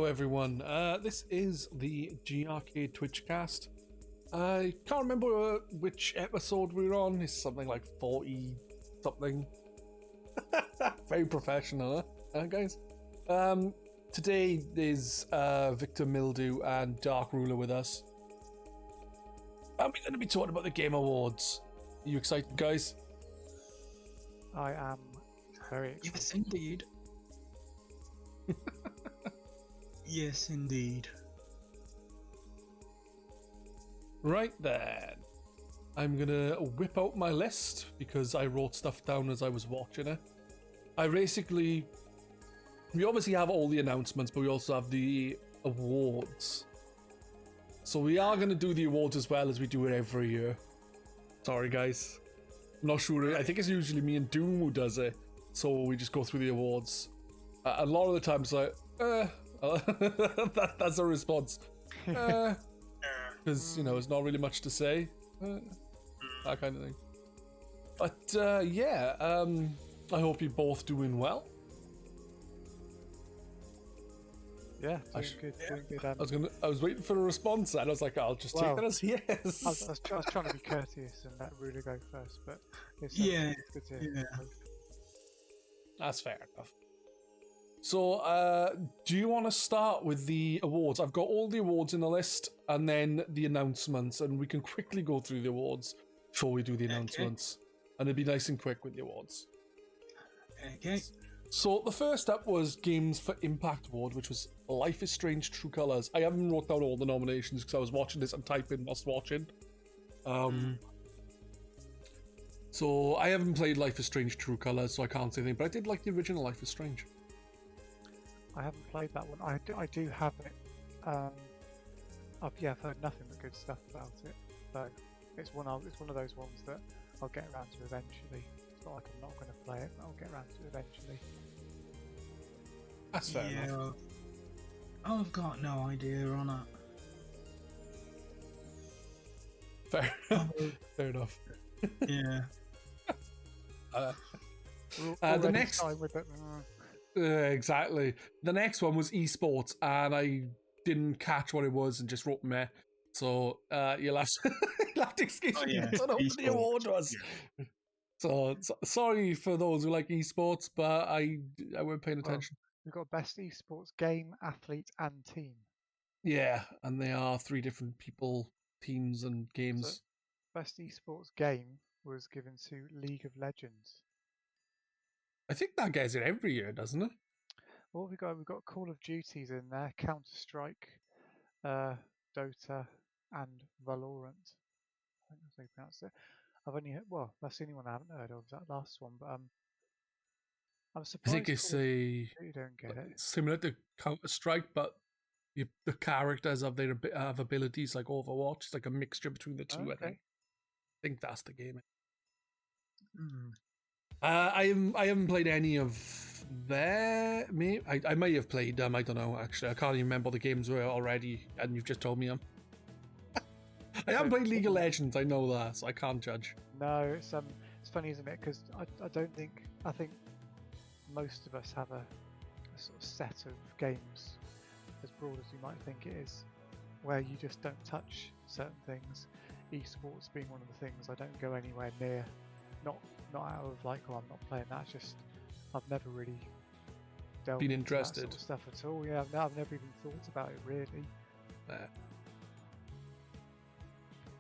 everyone. This is the GRcade Twitchcast. I can't remember which episode we're on. It's something like 40 something. Very professional, huh, guys? Today is Victor Mildew and Dark Rula with us. And we're going to be talking about the Game Awards. Are you excited, guys? I am very excited. Yes, indeed. Yes, indeed. Right then. I'm gonna whip out my list because I wrote stuff down as I was watching it. We obviously have all the announcements, but we also have the awards. So we are gonna do the awards as well as we do it every year. Sorry, guys. I'm not sure. I think it's usually me and Doom who does it. So we just go through the awards. A lot of the times, like, that's a response. Because, it's not really much to say. That kind of thing. But, I hope you're both doing well. Yeah, doing good. I was waiting for a response, and I was like, I'll just take that as yes. I was trying to be courteous and let Rula go first, but it's good to hear. That's fair enough. So, do you want to start with the awards? I've got all the awards in the list, and then the announcements, and we can quickly go through the awards before we do the announcements. And it'd be nice and quick with the awards. Okay. So, the first up was Games for Impact Award, which was Life is Strange True Colors. I haven't wrote down all the nominations because I was watching this and typing whilst watching. So, I haven't played Life is Strange True Colors, so I can't say anything, but I did like the original Life is Strange. I haven't played that one. I do have it. I've heard nothing but good stuff about it. So it's one of those ones that I'll get around to eventually. It's not like I'm not going to play it, but I'll get around to it eventually. That's fair enough. I've got no idea on it. Fair enough. Yeah. The next. Exactly. The next one was Esports, and I didn't catch what it was and just wrote meh. So you'll have to excuse me. I don't know what the award was. Yeah. So sorry for those who like Esports, but I weren't paying attention. We've got Best Esports Game, Athlete, and Team. Yeah, and they are 3 different people, teams, and games. So, Best Esports Game was given to League of Legends. I think that gets it every year, doesn't it? Well, we've got Call of Duties in there, Counter-Strike, Dota, and Valorant. I think that's how you pronounce it. That's the only one I haven't heard of, that last one. But I'm surprised. I think it's you don't get it. Similar to Counter-Strike, but the characters have have abilities like Overwatch. It's like a mixture between the two. Okay. I think that's the game. I haven't played any of their. I may have played them. I don't know. Actually, I can't even remember what the games were already, and you've just told me them. I haven't played League of Legends. I know that, so I can't judge. No, it's funny, isn't it? Because I think most of us have a sort of set of games, as broad as you might think it is, where you just don't touch certain things. Esports being one of the things I don't go anywhere near. Not out of like, I'm not playing that. It's just I've never really been interested into that sort of stuff at all. Yeah, I've never even thought about it really.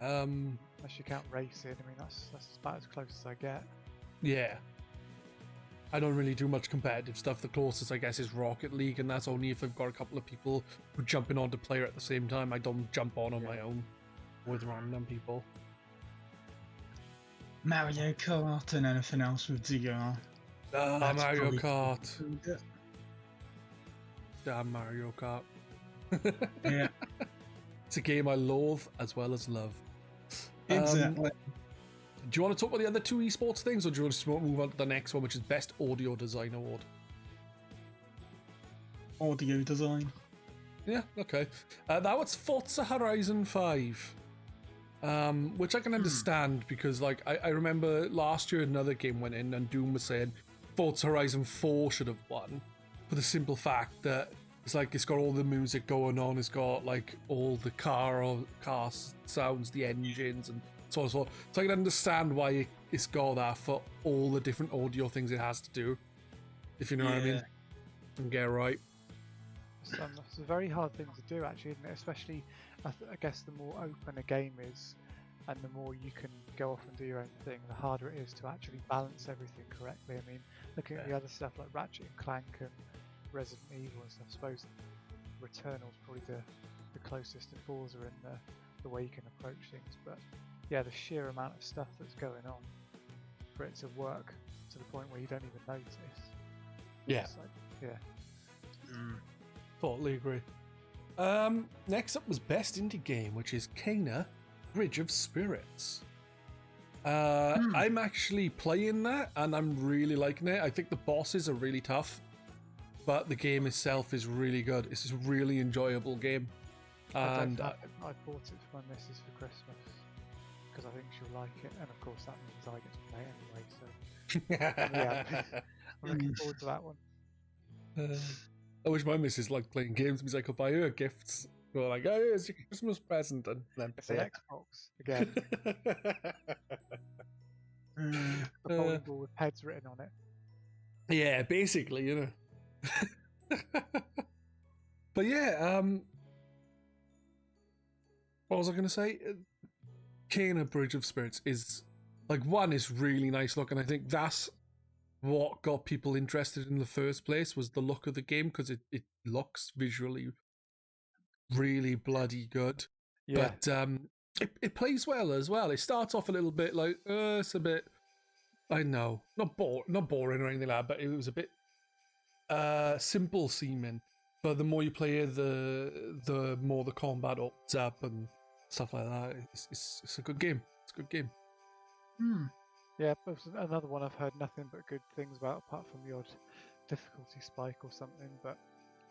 Unless you count racing, I mean that's about as close as I get. Yeah, I don't really do much competitive stuff. The closest I guess is Rocket League, and that's only if I've got a couple of people who are jumping on to play at the same time. I don't jump on my own with random people. Mario Kart and anything else with ZR. Mario Kart. Damn Mario Kart. Yeah. It's a game I loathe as well as love. Exactly. Do you want to talk about the other 2 esports things, or do you want to move on to the next one, which is Best Audio Design Award? Audio design. Yeah, okay. That was Forza Horizon 5. Which I can understand because, like, I remember last year another game went in and Doom was saying Forza Horizon 4 should have won for the simple fact that It's like it's got all the music going on. It's got like all the car sounds, the engines, and so on and so on. So I can understand why it's got that for all the different audio things it has to do. If you know what I mean. And get it right. It's a very hard thing to do, actually, isn't it? Especially, I guess, the more open a game is, and the more you can go off and do your own thing, the harder it is to actually balance everything correctly. I mean, looking at the other stuff like Ratchet and Clank and Resident Evil and stuff, I suppose Returnal's probably the closest to Forza in the way you can approach things. But yeah, the sheer amount of stuff that's going on for it to work to the point where you don't even notice. Yeah. Totally agree. Next up was Best Indie Game, which is Kena Bridge of Spirits. I'm actually playing that, and I'm really liking it. I think the bosses are really tough, but the game itself is really good. It's a really enjoyable game. And I bought it for my missus for Christmas because I think she'll like it, and of course that means I get to play it anyway. So yeah, I'm looking forward to that one. I wish my missus liked playing games because I could buy her gifts. We're like, oh, it's your Christmas present, and then it's an Xbox again. A bowling ball with Pedz written on it. Yeah, basically, you know. But yeah, what was I going to say? Kena Bridge of Spirits is like, one is really nice look, and I think that's what got people interested in the first place, was the look of the game, because it looks visually really bloody good. Yeah. But it plays well as well. It starts off a little bit like it's a bit, I know, not boring or anything like that, but it was a bit simple seeming. But the more you play it, the more the combat ups up and stuff like that. It's a good game. It's a good game. Yeah, but another one I've heard nothing but good things about, apart from the odd difficulty spike or something. But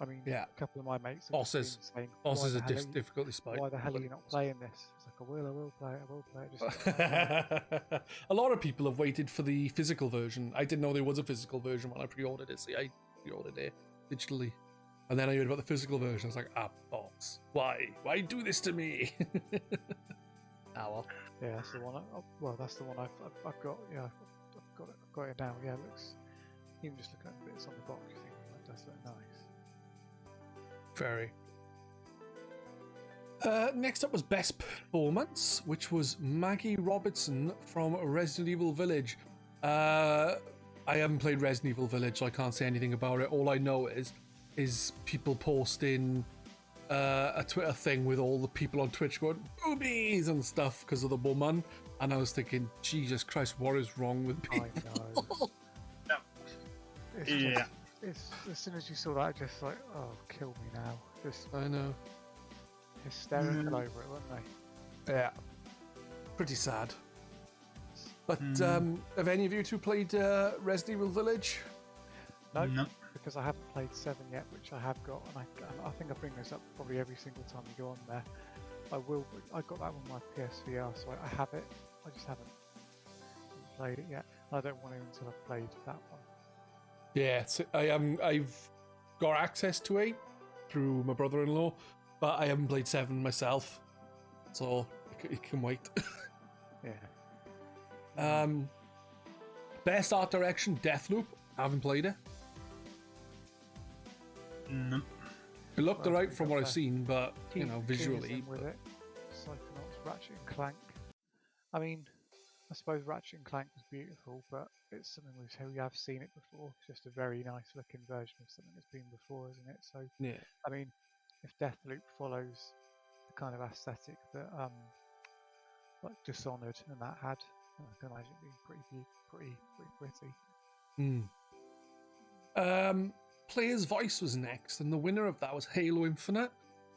I mean, yeah, a couple of my mates have bosses been saying, bosses are difficulty spike. Why the hell are you not playing this? It's like, I will play it. Just a lot of people have waited for the physical version. I didn't know there was a physical version when I pre-ordered it. See, I pre-ordered it digitally, and then I heard about the physical version. I was like, bots, why do this to me? Well. Yeah, that's the one. That's the one I've got. Yeah, I've got it now. Yeah, it looks. Even just looking at the bits on the box, you think that does look nice. Very. Next up was Best Performance, which was Maggie Robertson from Resident Evil Village. I haven't played Resident Evil Village, so I can't say anything about it. All I know is people posting a Twitter thing with all the people on Twitch going boobies and stuff because of the woman, and I was thinking, Jesus Christ, what is wrong with people? I know. It's as soon as you saw that, just like, oh, kill me now. Just I know. Hysterical over it, weren't they? Yeah. Pretty sad. But have any of you two played Resident Evil Village? No. Because I haven't played 7 yet, which I have got, and I think I bring this up probably every single time you go on there. I got that on my PSVR, so I have it. I just haven't played it yet. I don't want to until I've played that one. Yeah, I've got access to it through my brother-in-law, but I haven't played 7 myself, so it can wait. Yeah. Best art direction, Deathloop. I haven't played it. No. It looked alright from what I've seen, but you know, visually. With it. Psychonauts, Ratchet and Clank. I mean, I suppose Ratchet and Clank was beautiful, but it's something we have seen it before. It's just a very nice looking version of something that's been before, isn't it? So yeah. I mean, if Deathloop follows the kind of aesthetic that like Dishonored and that had, I can imagine it being pretty. Player's Voice was next, and the winner of that was Halo Infinite,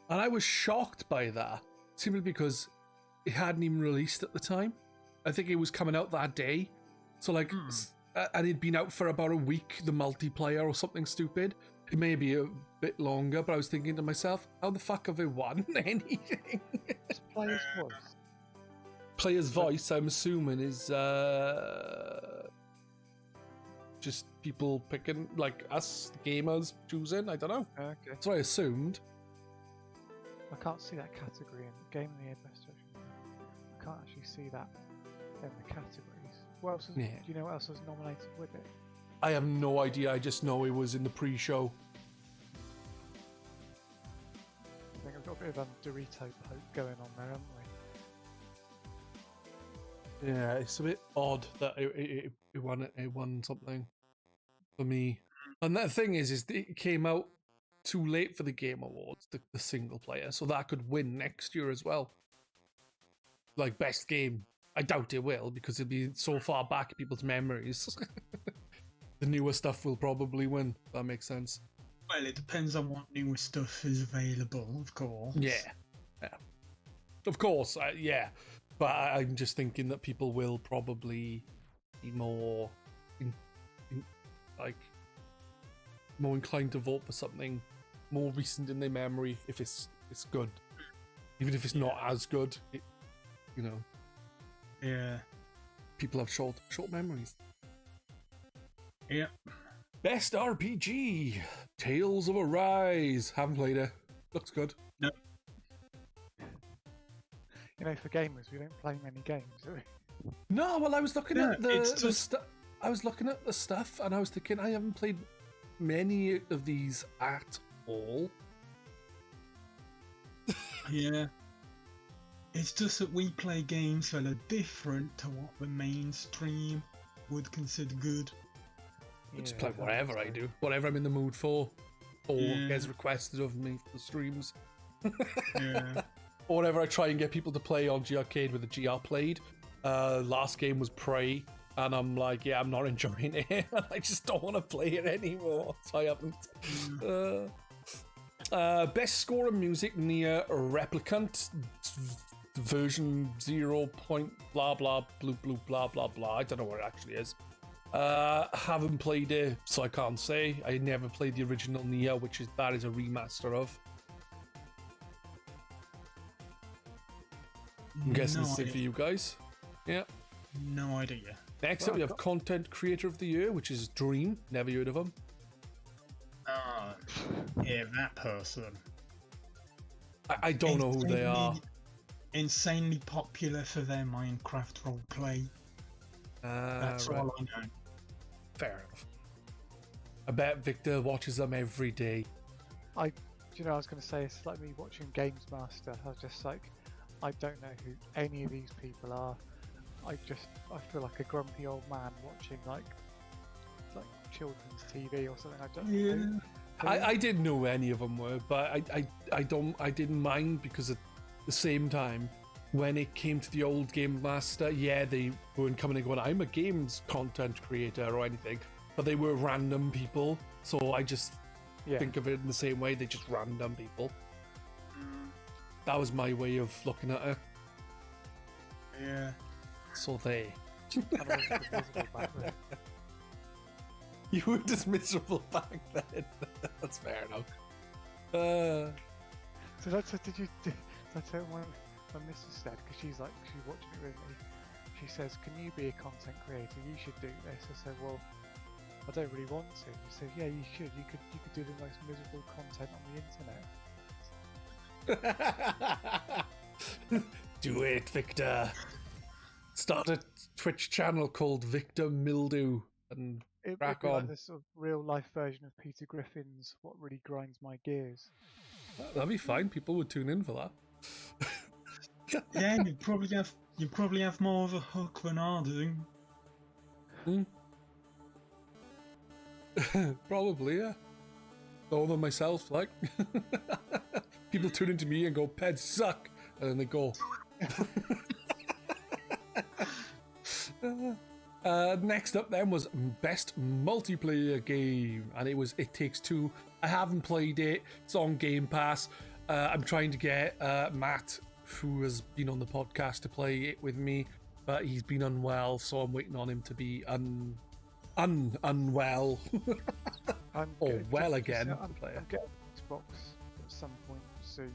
and I was shocked by that, simply because it hadn't even released at the time. I think it was coming out that day, so like, and it'd been out for about a week, the multiplayer or something stupid. It may be a bit longer, but I was thinking to myself, how the fuck have they won anything? It's Player's Voice. Player's Voice, I'm assuming, is just people picking, like us gamers choosing. I don't know. Okay. That's what I assumed. I can't see that category in Game of the Year Best Version. I can't actually see that in the categories. What else? Do you know what else was nominated with it? I have no idea. I just know it was in the pre-show. I think we've got a bit of Dorito poke going on there, haven't we? Yeah, it's a bit odd that it won something for me. And the thing is it came out too late for the Game Awards, the single player, so that could win next year as well. Like best game, I doubt it will because it'll be so far back in people's memories. The newer stuff will probably win. If that makes sense. Well, it depends on what newer stuff is available, of course. Yeah. Of course, yeah. But I'm just thinking that people will probably be more, more inclined to vote for something more recent in their memory if it's good, even if it's not as good. Yeah. People have short memories. Yeah. Best RPG, Tales of Arise. Haven't played it. Looks good. No. You know, for gamers, we don't play many games, do we? No, well, I was looking at I was looking at the stuff, and I was thinking I haven't played many of these at all. Yeah. It's just that we play games that are different to what the mainstream would consider good. I just play whatever I do, whatever I'm in the mood for, or gets requested of me for streams. Yeah. Or whatever I try and get people to play on GRcade with the GR played. Last game was Prey, and I'm like, yeah, I'm not enjoying it. I just don't want to play it anymore, so I haven't. Best score of music, Nier Replicant, version 0. Blah blah blue blah blah blah. I don't know what it actually is. Haven't played it, so I can't say. I never played the original Nier, which is a remaster of. I'm guessing the same for you guys. Yeah. No idea. Next up, we have Content Creator of the Year, which is Dream. Never heard of him. Oh, yeah, that person. I don't know who they are. Insanely popular for their Minecraft roleplay. That's all I know. Fair enough. I bet Victor watches them every day. I was going to say, it's like me watching Games Master. I was just like, I don't know who any of these people are. I feel like a grumpy old man watching like children's TV or something. I don't know. I didn't know who any of them were, but I didn't mind because at the same time, when it came to the old Game Master, they weren't coming and going, I'm a games content creator or anything, but they were random people. So I just think of it in the same way. They're just random people. That was my way of looking at it. Yeah. So they. You were just miserable back then. That's fair enough. So that's what did I tell my missus said, because she's watching it with me. She says, "Can you be a content creator? You should do this." I said, "Well, I don't really want to." She said, "Yeah, you should. You could do the most miserable content on the internet." Do it, Victor. Start a Twitch channel called Victor Mildew and crack on. Like this sort of real life version of Peter Griffin's "What Really Grinds My Gears." That'd be fine. People would tune in for that. Yeah, you probably have more of a hook than I do. Probably, yeah. Over myself, like. People tune into me and go, Pedz suck, and then they go. Next up then was best multiplayer game, and it was It Takes Two. I haven't played it. It's on Game Pass. I'm trying to get Matt, who has been on the podcast, to play it with me, but he's been unwell, so I'm waiting on him to be unwell. Or well again. I'm getting Xbox at some point soon.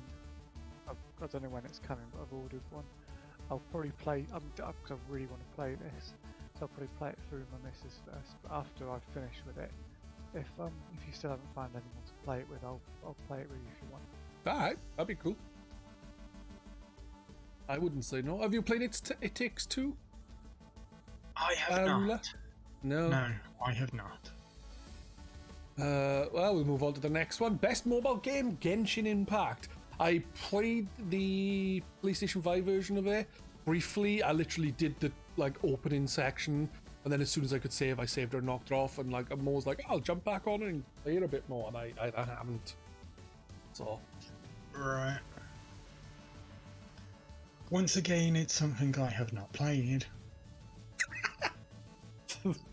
I don't know when it's coming, but I've ordered one. I'll probably play. I really want to play this, so I'll probably play it through my missus first. But after I've finished with it, if you still haven't found anyone to play it with, I'll play it with you if you want. Alright, that'd be cool. I wouldn't say no. Have you played It Takes Two? I have Rula? not. No. No, I have not. Well, we'll move on to the next one. Best mobile game, Genshin Impact. I played the PlayStation 5 version of it briefly. I literally did the opening section, and then as soon as I could save, I saved or knocked her off, and I'm always like, I'll jump back on and play it a bit more, and I haven't. So. Right. Once again, it's something I have not played.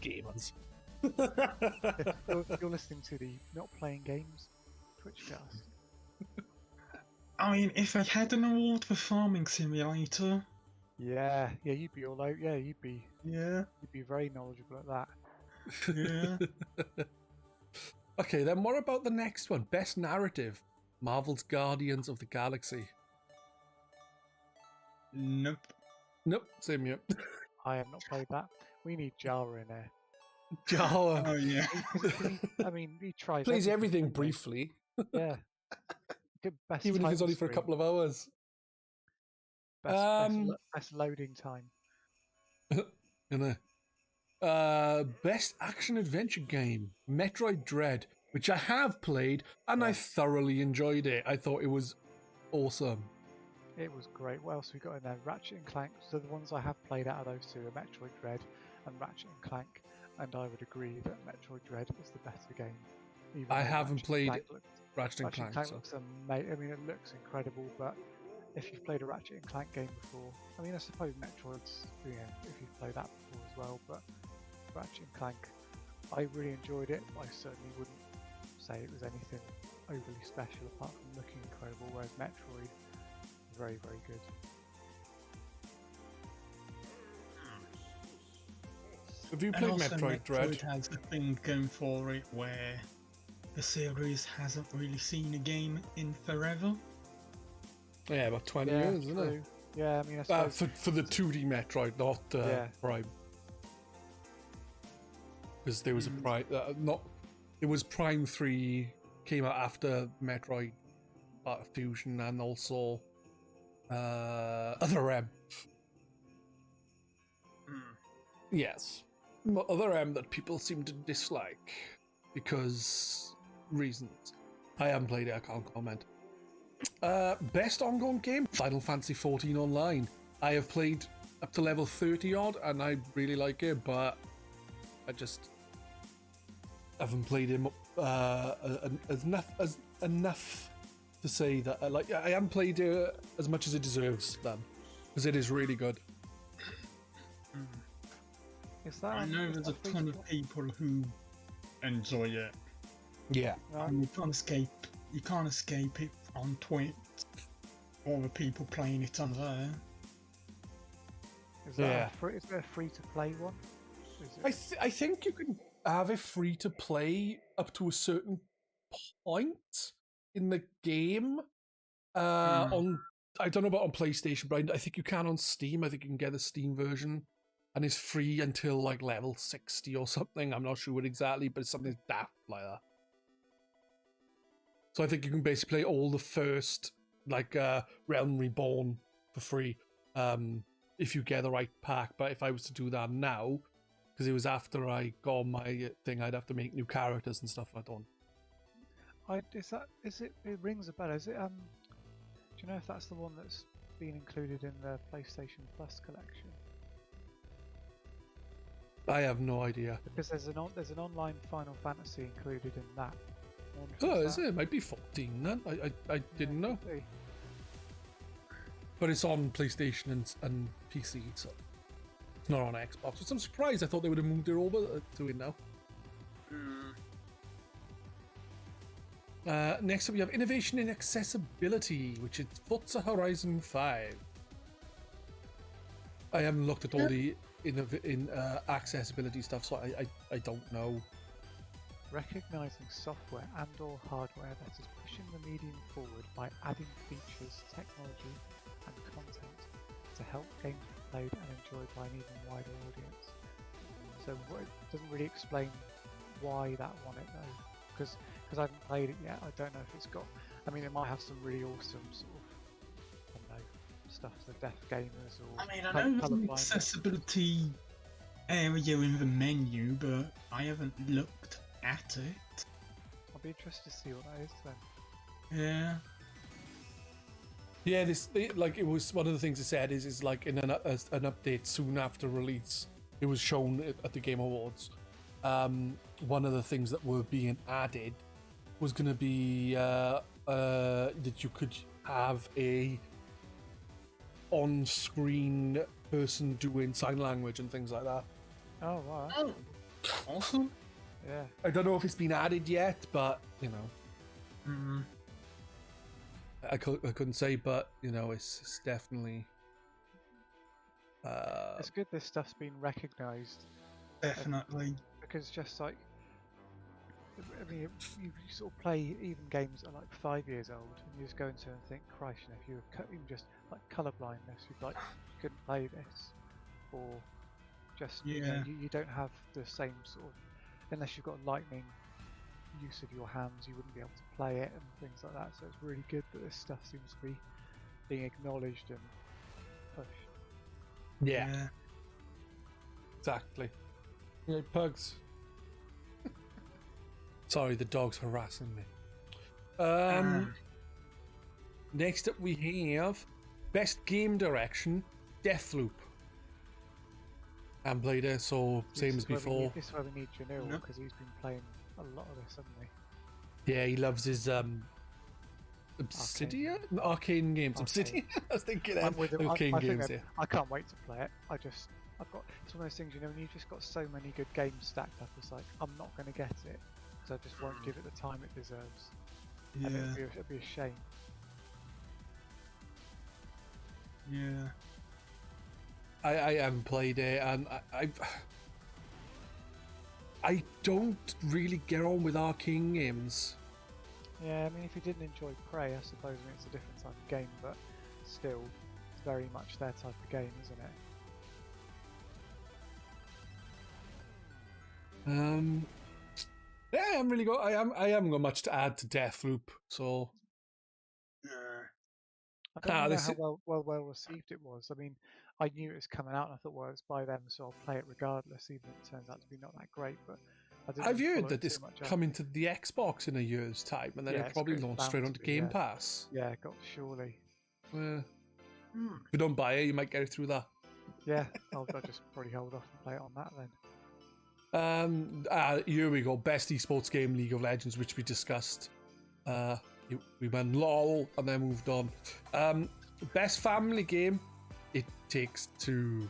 Gamers. You're listening to the Not Playing Games Twitchcast. I mean, if I had an award for Farming Simulator... Yeah, you'd be all out. Yeah, you'd be very knowledgeable at that. Yeah. Okay, then what about the next one? Best Narrative, Marvel's Guardians of the Galaxy. Nope. Nope, same here. I have not played that. We need Jara in there. Jara. Oh, yeah. I mean, he tries. Plays everything doesn't he? briefly. Yeah. Good best Even if it's title only for a screen, couple of hours. best loading time. You know. Best action adventure game, Metroid Dread, which I have played and I thoroughly enjoyed it. I thought it was awesome. It was great. What else we got in there? Ratchet and Clank. So the ones I have played out of those two are Metroid Dread and Ratchet and Clank, and I would agree that Metroid Dread is the better game. Even I though haven't played Ratchet and Clank so. looks amazing. I mean, it looks incredible, but if you've played a Ratchet and Clank game before, I mean, I suppose Metroid's, if you've played that before as well, but Ratchet and Clank, I really enjoyed it. I certainly wouldn't say it was anything overly special apart from looking incredible, whereas Metroid, very, very good. Have you played Metroid Dread? Metroid has a thing going for it where the series hasn't really seen a game in forever. Yeah, about 20 years, isn't it? Yeah, I mean, I suppose... for the 2D Metroid, not Prime. Because there was a Prime, it was Prime 3 came out after Metroid Fusion and also Other M. Yes. Other M that people seem to dislike because reasons. I haven't played it, I can't comment. Best ongoing game, Final Fantasy XIV Online. I have played up to level 30 odd and I really like it, but I just haven't played it enough to say that I haven't played it as much as it deserves then, because it is really good. I know there's a ton of people who enjoy it. Yeah. And you can't escape it on Twitch. All the people playing it on there. Is there a free-to-play one? I think you can have it free to play up to a certain point in the game. On I don't know about on PlayStation, but I think you can on Steam. I think you can get the Steam version, and it's free until like level 60 or something. I'm not sure what exactly, but it's something daft like that. So I think you can basically play all the first Realm Reborn for free if you get the right pack. But if I was to do that now, because it was after I got my thing, I'd have to make new characters and stuff. I don't. It rings a bell. Is it? Do you know if that's the one that's been included in the PlayStation Plus collection? I have no idea. Because there's an online Final Fantasy included in that. Oh, is it? It might be 14 then. I didn't know. But it's on PlayStation and PC, so it's not on Xbox. Which I'm surprised. I thought they would have moved it over to it now. Next up, we have Innovation in Accessibility, which is Forza Horizon 5. I haven't looked at all the accessibility stuff, so I don't know. Recognizing software and/or hardware that is pushing the medium forward by adding features, technology, and content to help games be played and enjoyed by an even wider audience. So it doesn't really explain why that won it though, because I haven't played it yet. I don't know if it's got. I mean, it might have some really awesome sort of, I don't know, stuff for deaf gamers or. I mean, I know there's an accessibility area in the menu, but I haven't looked at it. I'll be interested to see what that is then. Yeah. Yeah, it was one of the things it said is like in an update soon after release, it was shown at the Game Awards. One of the things that were being added was going to be that you could have a on-screen person doing sign language and things like that. Oh wow! Oh, awesome! Yeah. I don't know if it's been added yet, but you know. Mm. I couldn't say, but you know, it's definitely. It's good this stuff's been recognised. Definitely. Because just like, I mean, you sort of play even games that are like 5 years old, and you just go into it and think, Christ, if you were even just like colour blindness, you'd like you couldn't play this, or just you don't have the same sort of, unless you've got lightning use of your hands, you wouldn't be able to play it and things like that. So it's really good that this stuff seems to be being acknowledged and pushed. Yeah. Exactly. Yeah, pugs. Sorry, the dog's harassing me. Next up we have Best Game Direction, Deathloop. And played it, so same as before. This is where we need Janil, because he's been playing a lot of this, hasn't he? Yeah, he loves his Obsidian? Arcane games. Arcane. Obsidian? I was thinking I'm with him. Arcane games, yeah. I can't wait to play it. I've got, it's one of those things, you know, when you've just got so many good games stacked up, it's like, I'm not going to get it, because I just won't give it the time it deserves. Yeah. And it'd be a shame. Yeah. I haven't played it, and I don't really get on with Arcane games. Yeah, I mean, if you didn't enjoy Prey, I suppose it's a different type of game, but still, it's very much their type of game, isn't it? Yeah, I haven't got much to add to Deathloop, so. I don't know how well received it was. I mean, I knew it was coming out, and I thought, well, it's by them, so I'll play it regardless, even if it turns out to be not that great. But I've heard that it's coming to the Xbox in a year's time, and then it'll probably launch straight onto Game Pass. Yeah, surely. If you don't buy it, you might get it through that. Yeah, I'll just probably hold off and play it on that then. Here we go. Best esports game, League of Legends, which we discussed. We went LOL and then moved on. Best family game, It Takes Two.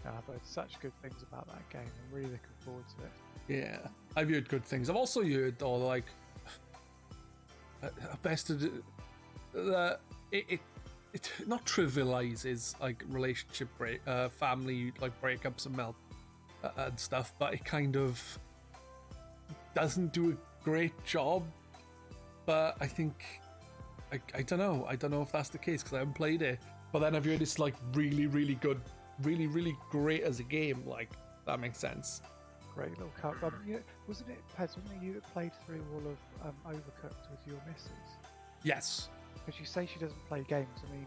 But it's such good things about that game. I'm really looking forward to it. Yeah, I've heard good things. I've also heard, best of it not trivializes like relationship family breakups and and stuff, but it kind of doesn't do a great job. But I think I don't know if that's the case because I haven't played it. But then I've heard it's like really, really good, really, really great as a game. Like that makes sense. Great little cut. Wasn't it, Pedz? Wasn't it you that played through all of Overcooked with your missus? Yes. Because you say she doesn't play games. I mean,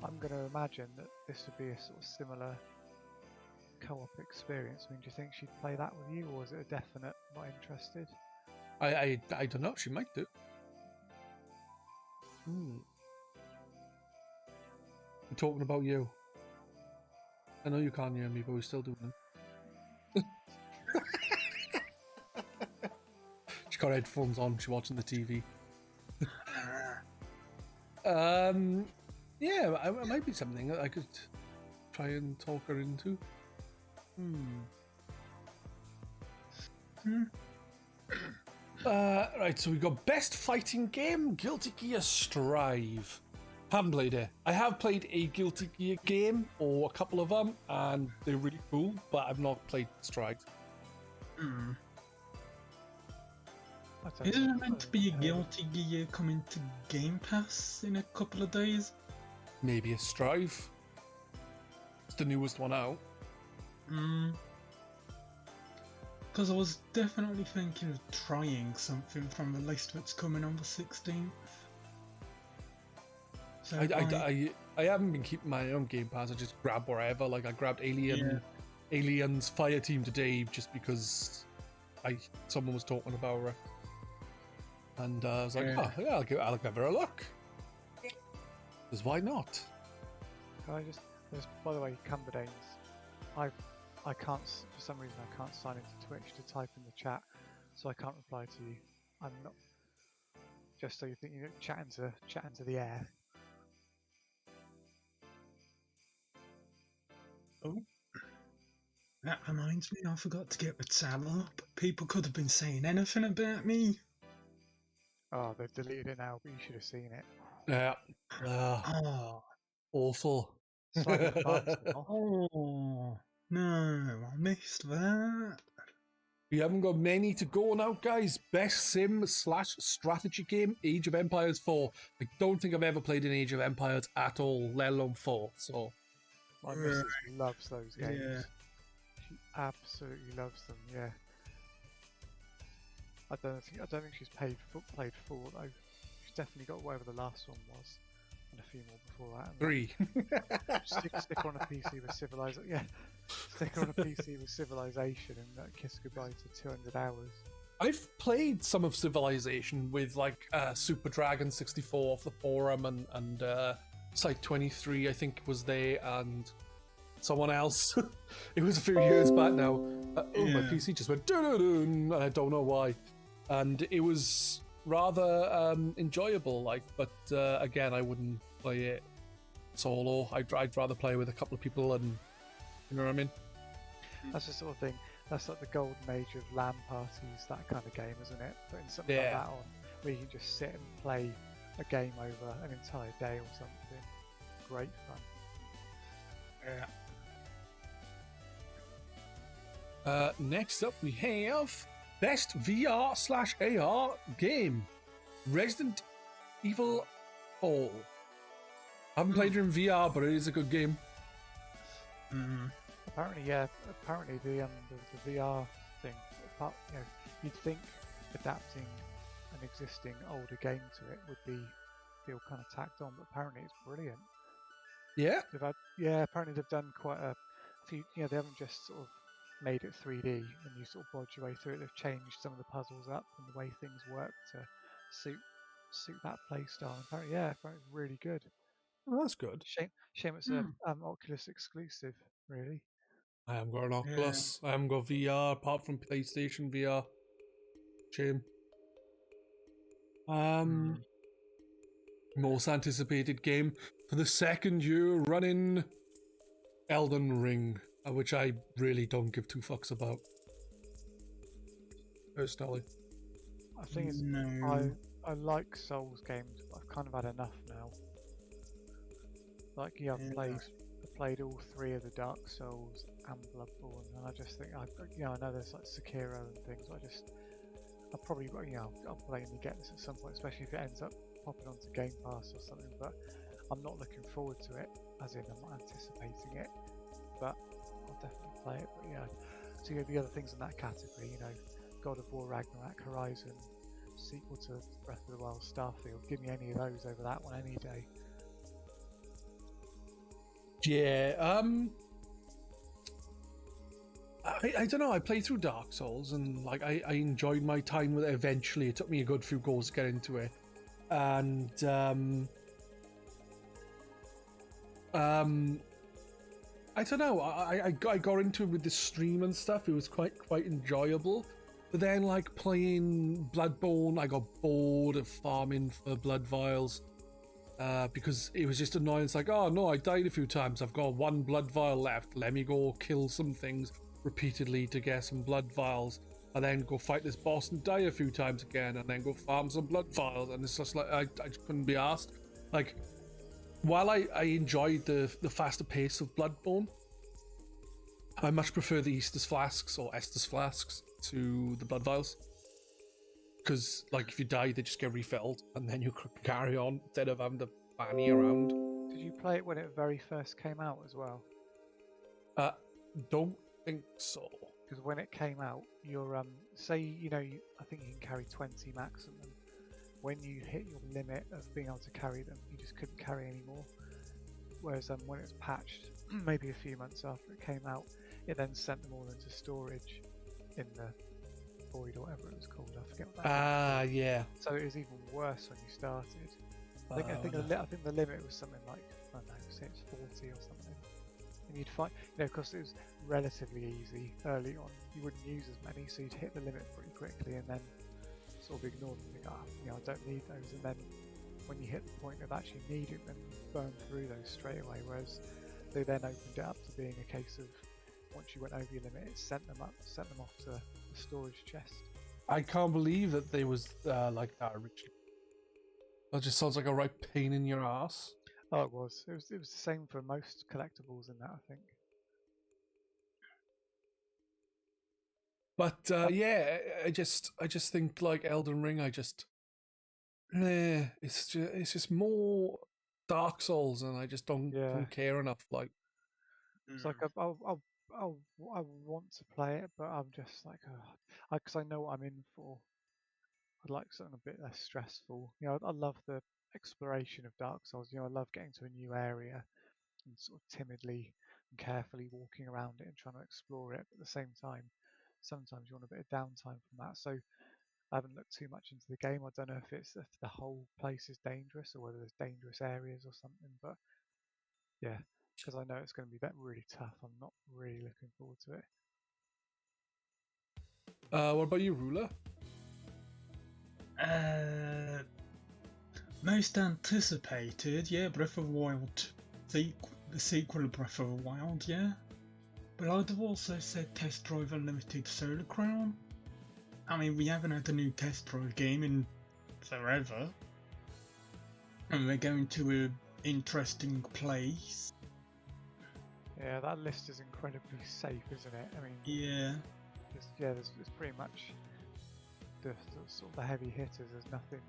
I'm going to imagine that this would be a sort of similar co-op experience. I mean, do you think she'd play that with you, or is it a definite not interested? I don't know. She might do. I'm talking about you. I know you can't hear me, but we're still doing it. She's got headphones on. She's watching the TV. Yeah, it might be something that I could try and talk her into. Right, so we got best fighting game, Guilty Gear Strive. Haven't played it. I have played a Guilty Gear game, or a couple of them, and they're really cool, but I've not played Strive. Isn't it meant to be a Guilty Gear coming to Game Pass in a couple of days? Maybe a Strive. It's the newest one out. Because I was definitely thinking of trying something from the list that's coming on the 16th. So I haven't been keeping my own Game Pass. I just grab wherever. Like I grabbed Aliens Fireteam today just because someone was talking about it, and I was like, oh yeah, I'll give her a look. Because why not? Can I just by the way, Cumberdanes, I can't, for some reason I can't sign into Twitch to type in the chat, so I can't reply to you. I'm not, just so you think you're chatting to the air. Oh, that reminds me, I forgot to get the tab up. People could have been saying anything about me. Oh, they've deleted it now, but you should have seen it. Yeah. Awful. It's like advanced now. Oh, no, I missed that. We haven't got many to go now, guys. Best sim/strategy game, Age of Empires 4. I don't think I've ever played an Age of Empires at all, let alone 4. So My missus loves those games. Yeah. She absolutely loves them. Yeah. I don't think she's played 4 though. She's definitely got whatever the last one was, and a few more before that. 3. Stick her on a PC with Civilization. Yeah, stick her on a PC with Civilization and kiss goodbye to 200 hours. I've played some of Civilization with like Super Dragon 64 off the forum and Site 23 I think was there and someone else. It was a few years back now. My PC just went dun-dun-dun, and I don't know why. And it was rather enjoyable, like, but again, I wouldn't play it solo. I'd rather play with a couple of people, and you know what I mean. That's the sort of thing. That's like the golden age of LAN parties, that kind of game, isn't it? Putting something like that on, where you can just sit and play a game over an entire day or something. Great fun. Next up, we have Best VR/AR Game, Resident Evil 4. I haven't played it in VR, but it is a good game. Apparently, yeah. Apparently, the VR thing. You'd think adapting an existing older game to it would feel kind of tacked on, but apparently it's brilliant. Yeah. Apparently they've done quite a few. They haven't just sort of made it 3D and you sort of bodge your way through it. They've changed some of the puzzles up and the way things work to suit that play style. Apparently, it's really good. Oh, that's good. Shame it's a Oculus exclusive, really. I haven't got an Oculus. I haven't got VR apart from PlayStation VR. Shame. Most anticipated game for the second year running, Elden Ring, which I really don't give two fucks about. Personally. I think I like Souls games, but I've kind of had enough now. Like, I've played all 3 of the Dark Souls and Bloodborne, and I just think I know there's like Sekiro and things. But I'll probably I'll blatantly get this at some point, especially if it ends up popping onto Game Pass or something. But I'm not looking forward to it, as in I'm not anticipating it. But I'll definitely play it. But so the other things in that category, God of War, Ragnarok, Horizon, sequel to Breath of the Wild, Starfield. Give me any of those over that one any day. Yeah, I don't know, I played through Dark Souls and like I enjoyed my time with it eventually. It took me a good few goals to get into it. And I don't know, I got into it with the stream and stuff. It was quite enjoyable. But then like playing Bloodborne, I got bored of farming for blood vials. Because it was just annoying. It's like, oh no, I died a few times. I've got 1 blood vial left. Let me go kill some things repeatedly to get some blood vials. And then go fight this boss and die a few times again. And then go farm some blood vials. And it's just like, I just couldn't be asked. Like, while I enjoyed the faster pace of Bloodborne, I much prefer the Estus flasks to the blood vials. Because, like, if you die, they just get refilled, and then you carry on instead of having to fanny around. Did you play it when it very first came out as well? Don't think so. because when it came out, your say I think you can carry 20 maximum. When you hit your limit of being able to carry them, you just couldn't carry anymore. Whereas when it's patched, maybe a few months after it came out, it then sent them all into storage in the void or whatever it was called. I forget what that was. Yeah. So it was even worse when you started. I think the limit was something like, I don't know, say it's 40 or something. And you'd find, because it was relatively easy early on, you wouldn't use as many, so you'd hit the limit pretty quickly and then sort of ignore them and think, I don't need those. And then when you hit the point of actually needing them, you burn through those straight away. Whereas they then opened it up to being a case of once you went over your limit, it sent them off to the storage chest. I can't believe that they was like that originally. That just sounds like a right pain in your ass. Oh, it was. It was the same for most collectibles in that, I think. But yeah, I just think like Elden Ring. It's just more Dark Souls, and I just don't care enough. Like, it's like I want to play it, but I'm just like, because I know what I'm in for. I'd like something a bit less stressful. I love the exploration of Dark Souls. I love getting to a new area and sort of timidly and carefully walking around it and trying to explore it. But at the same time, sometimes you want a bit of downtime from that. So I haven't looked too much into the game. I don't know if the whole place is dangerous or whether there's dangerous areas or something. But yeah, because I know it's going to be really tough. I'm not really looking forward to it. What about you, Rula? Most anticipated, Breath of the Wild, the sequel of Breath of the Wild, But I'd have also said Test Drive Unlimited Solar Crown. I mean, we haven't had a new Test Drive game in forever, and we're going to an interesting place. Yeah, that list is incredibly safe, isn't it? I mean, there's pretty much the sort of the heavy hitters. There's nothing,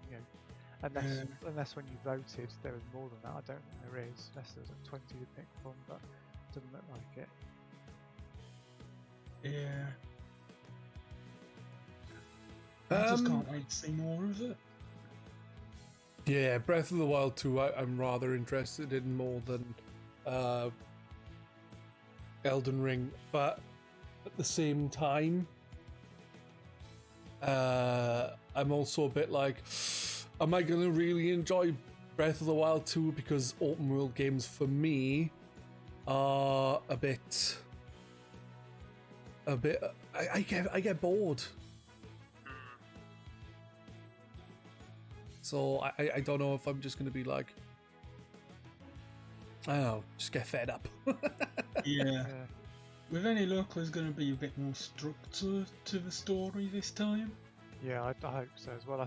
unless when you voted there was more than that. I don't think there is, unless there's like 20 to pick from, but it doesn't look like it. Yeah. I just can't wait to see more of it. Yeah, Breath of the Wild 2 I'm rather interested in more than Elden Ring, but at the same time I'm also a bit like, am I going to really enjoy Breath of the Wild 2? Because open world games for me are a bit I get bored. So I don't know if I'm just going to be like, I don't know, just get fed up. Yeah. With any luck, there's going to be a bit more structure to the story this time. Yeah, I hope so as well.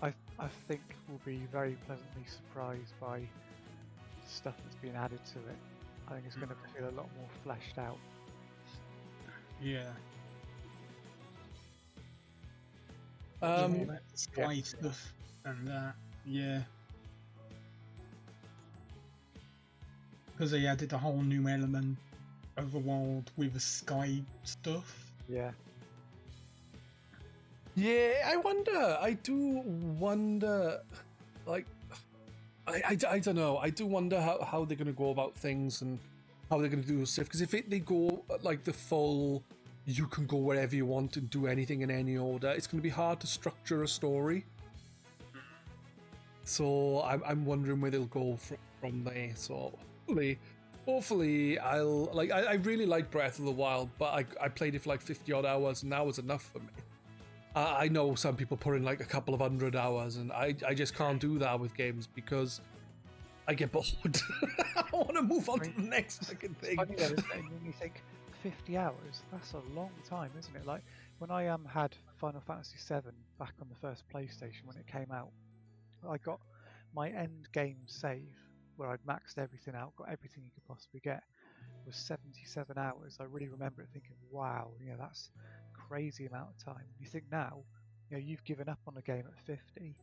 I think we'll be very pleasantly surprised by the stuff that's been added to it. I think it's going to feel a lot more fleshed out. Yeah. Spy stuff and that, because they added a whole new element of the world with the sky stuff. Yeah, I do wonder, like, I don't know, I do wonder how they're going to go about things and how they're going to do stuff, because if they go like the full, you can go wherever you want and do anything in any order, it's going to be hard to structure a story. So I'm wondering where they'll go from there. So hopefully I'll like. I really like Breath of the Wild, but I played it for like 50 odd hours, and that was enough for me. I know some people put in like a couple of 100 hours, and I just can't do that with games because I get bored. I want to move on to the next fucking thing. Funny though, isn't it? When you think 50 hours, that's a long time, isn't it? Like when I had Final Fantasy VII back on the first PlayStation when it came out, I got my end game save where I'd maxed everything out, got everything you could possibly get, was 77 hours. I really remember it thinking, wow, that's a crazy amount of time. You think now, you've given up on a game at 50.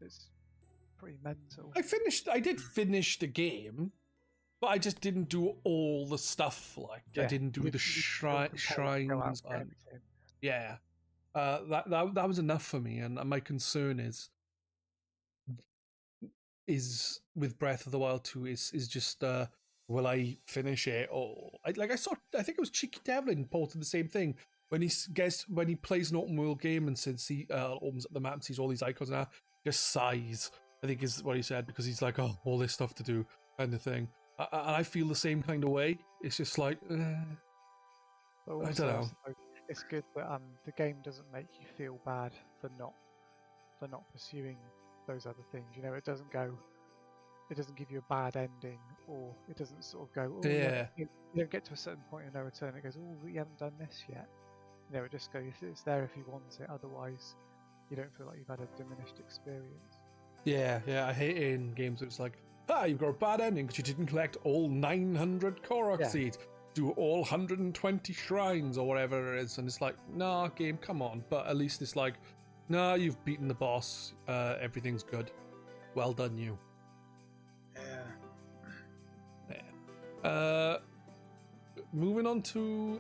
It's pretty mental. I did finish the game, but I just didn't do all the stuff. Like I didn't do the shrines. And, yeah, that was enough for me. And my concern is with Breath of the Wild 2 is just will I finish it? Or I think it was Cheeky Devlin posted the same thing when he plays an open world game, and since he opens up the map and sees all these icons now, just sighs, I think is what he said, because he's like, oh, all this stuff to do kind of thing. And I feel the same kind of way. It's just like also, I don't know. It's good that the game doesn't make you feel bad for not pursuing those other things. You know, it doesn't give you a bad ending, or it doesn't sort of go, oh, Yeah. You don't get to a certain point of no return. It goes, oh, you haven't done this yet. You know, it just goes, it's there if you want it. Otherwise, you don't feel like you've had a diminished experience. Yeah, I hate it in games where it's like, you've got a bad ending because you didn't collect all 900 Korok seeds, do all 120 shrines or whatever it is, and it's like, nah, game, come on. But at least it's like, nah, you've beaten the boss, everything's good. Well done, you. Yeah. Moving on to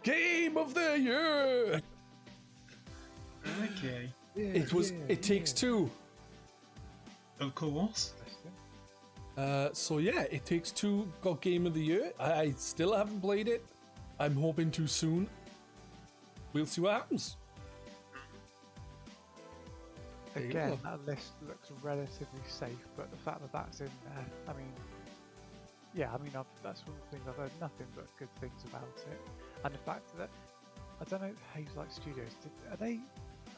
Game of the Year! Okay. It Takes Two. Of course. It Takes Two got Game of the Year. I still haven't played it. I'm hoping to soon. We'll see what happens. Again, that list looks relatively safe, but the fact that that's in there, I mean, that's one of the things I've heard nothing but good things about it, and the fact that I don't know, Hazelight Studios, are they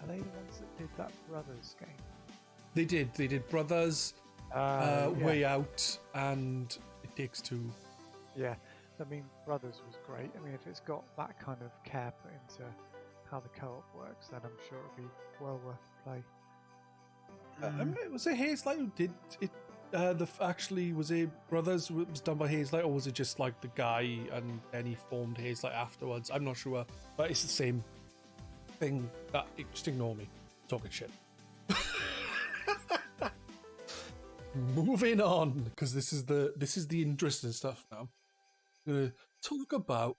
the ones that did that Brothers game? They did Brothers, Way Out, and It Takes Two. Yeah, I mean, Brothers was great. I mean, if it's got that kind of care put into how the co-op works, then I'm sure it'll be well worth the play. Was it Hazelight who did it? Was it Brothers was done by Hazelight, or was it just like the guy and then he formed Hazelight afterwards? I'm not sure, but it's the same thing. Just ignore me talking shit. Moving on, because this is the interesting stuff now. I'm gonna talk about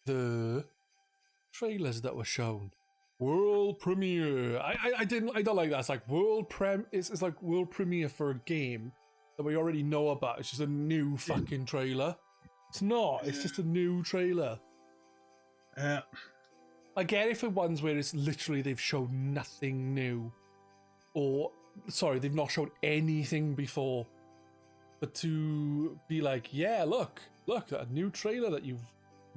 the trailers that were shown. World premiere. I don't like that. It's like it's like world premiere for a game that we already know about. It's just a new fucking trailer. It's not. It's just a new trailer. I get it for ones where it's literally they've shown nothing new, or sorry, they've not shown anything before. But to be like, yeah, look, a new trailer that you've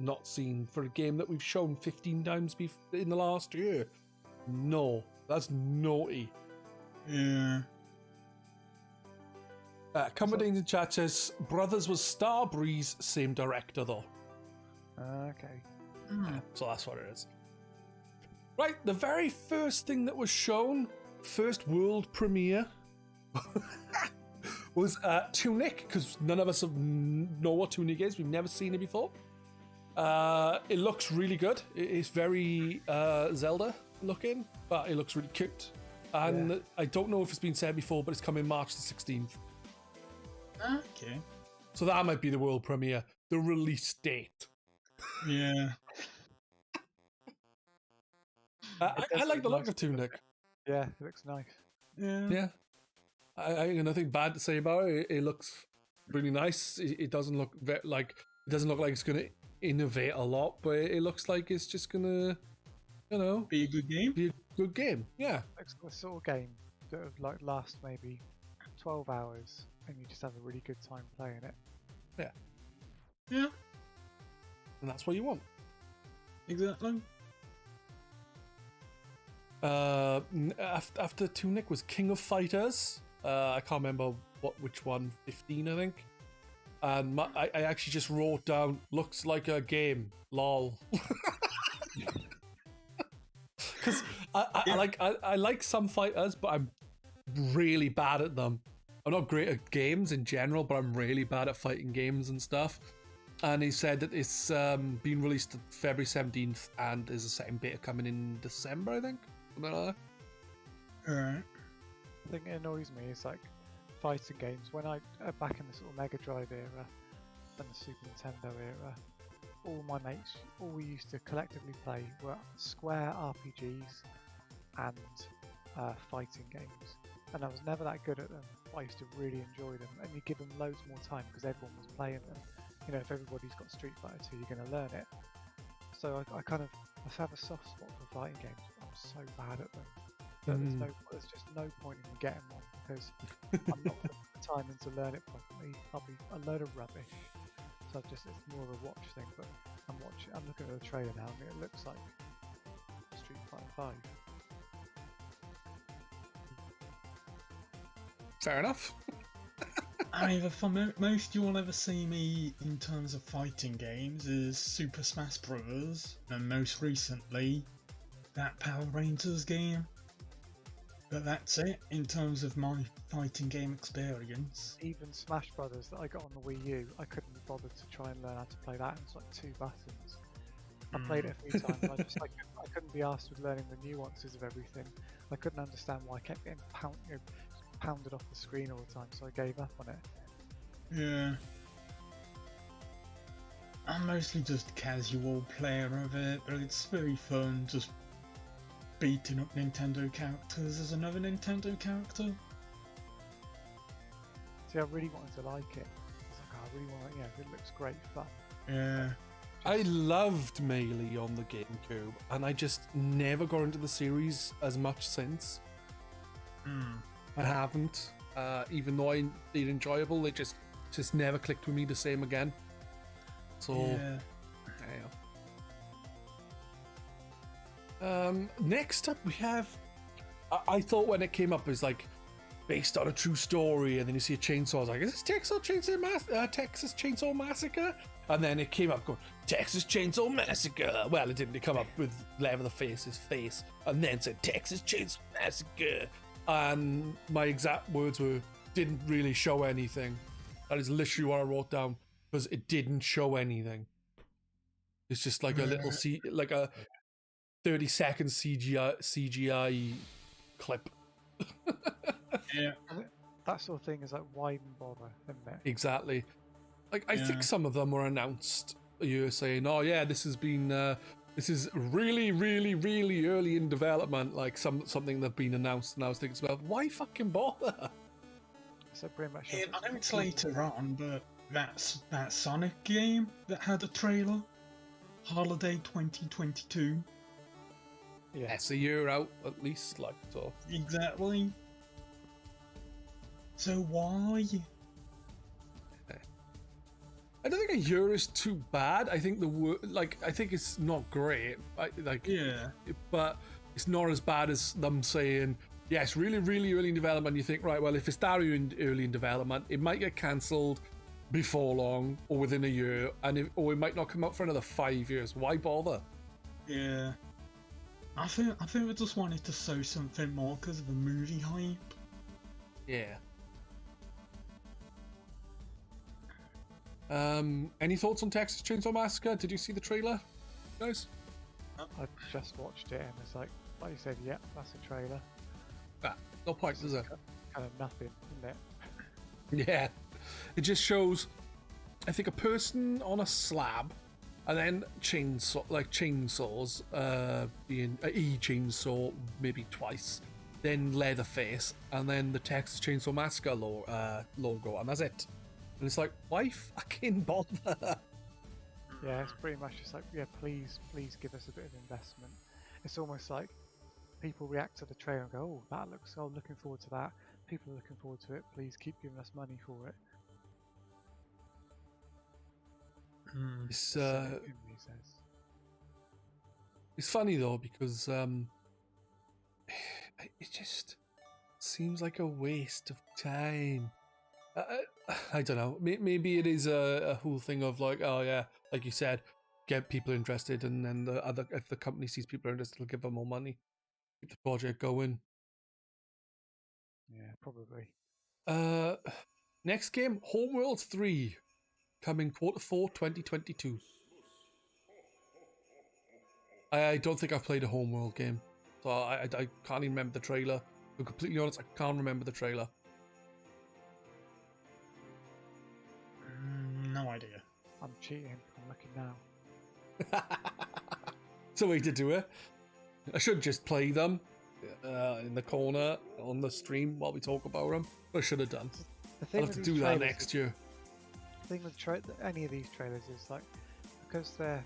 not seen for a game that we've shown 15 times in the last year. No, that's naughty. Yeah. Coming in the chat says Brothers was Starbreeze, same director though. Okay. So that's what it is. Right, the very first thing that was shown, first world premiere, was Tunic, because none of us know what Tunic is. We've never seen it before. It looks really good. It's very Zelda looking, but it looks really cute. And I don't know if it's been said before, but it's coming March the 16th. Okay. So that might be the world premiere, the release date. Yeah. I like the look of Tunic. Yeah, it looks nice. Yeah. I got nothing bad to say about it. It looks really nice. It doesn't look like it's gonna innovate a lot, but it looks like it's just gonna, be a good game. Be a good game. Yeah. It's the sort of game that would like last maybe 12 hours, and you just have a really good time playing it. Yeah. Yeah. And that's what you want. Exactly. After Tunic was King of Fighters. I can't remember which one. 15, I think. And I actually just wrote down, looks like a game, lol. Because I like some fighters, but I'm really bad at them. I'm not great at games in general, but I'm really bad at fighting games and stuff. And he said that it's been released February 17th, and there's a second beta coming in December, I think. Something like that. Alright. The thing that annoys me is like, fighting games, when I back in the sort of Mega Drive era and the Super Nintendo era, all my mates, all we used to collectively play were square RPGs and fighting games. And I was never that good at them, but I used to really enjoy them. And you give them loads more time because everyone was playing them. You know, if everybody's got Street Fighter 2, you're going to learn it. So I have a soft spot for fighting games. I'm so bad at them. But there's just no point in me getting one because I'm not putting the time in to learn it properly. I'll be a load of rubbish. So it's more of a watch thing. But I'm looking at the trailer now, and it looks like Street Fighter 5. Fair enough. I mean, for most you'll ever see me in terms of fighting games is Super Smash Bros. And most recently, that Power Rangers game. But that's it in terms of my fighting game experience. Even Smash Brothers that I got on the Wii U, I couldn't be bothered to try and learn how to play that. And it's like 2 buttons. I played it a few times. I couldn't be asked with learning the nuances of everything. I couldn't understand why I kept getting pounded off the screen all the time, so I gave up on it. Yeah. I'm mostly just a casual player of it, but it's very fun just beating up Nintendo characters as another Nintendo character. See, I really wanted to like it. It's like, I really want to, it looks great fun. Yeah. I loved Melee on the GameCube, and I just never got into the series as much since. I haven't, even though I they're enjoyable, they just never clicked with me the same again. So, yeah. Next up we have, I thought when it came up, it was like based on a true story, and then you see a chainsaw. I was like, is this Texas Chainsaw Massacre? And then it came up going, Texas Chainsaw Massacre. Well, it didn't. It come up with Leatherface's face, and then said Texas Chainsaw Massacre. And my exact words were, didn't really show anything. That is literally what I wrote down, because it didn't show anything. It's just like a little like a 30-second CGI clip. Yeah. That sort of thing is like, why even bother, isn't it? Exactly. Like, I think some of them were announced. You're saying, oh yeah, this has been this is really, really, really early in development, like something that's been announced, and I was thinking, well, why fucking bother? So pretty much. Yeah, I know it's later on, but that Sonic game that had a trailer, Holiday 2022. Yeah, it's a year out at least, like so. Exactly. So why? I don't think a year is too bad. I think I think it's not great. But it's not as bad as them saying, yeah, it's really, really early in development. You think, right, well, if it's that early in development, it might get cancelled before long or within a year, or it might not come out for another 5 years. Why bother? Yeah. I think I just wanted to show something more because of the movie hype. Yeah. Any thoughts on Texas Chainsaw Massacre? Did you see the trailer, guys? I just watched it, and it's like you said, yeah, that's a trailer. No point, is it? Kind of nothing, isn't it? Yeah, it just shows, I think, a person on a slab, and then chainsaws, being a chainsaw maybe twice, then Leatherface, and then the Texas Chainsaw Massacre logo, and that's it. And it's like, why fucking bother? Yeah, it's pretty much just like, yeah, please give us a bit of investment. It's almost like people react to the trailer and go, oh, looking forward to that. People are looking forward to it. Please keep giving us money for it. It's funny though, because it just seems like a waste of time. I don't know. Maybe it is a whole thing of like, oh yeah, like you said, get people interested, and then if the company sees people are interested, they'll give them more money, keep the project going. Yeah, probably. Next game, Homeworld 3, coming Q4 2022. I don't think I've played a Homeworld game, so I can't even remember the trailer. To be completely honest, I can't remember the trailer. cheating. I'm looking now. It's a way to do it. I should just play them in the corner on the stream while we talk about them. I should have done. I'll have to do that next year. The thing with any of these trailers is like, because they're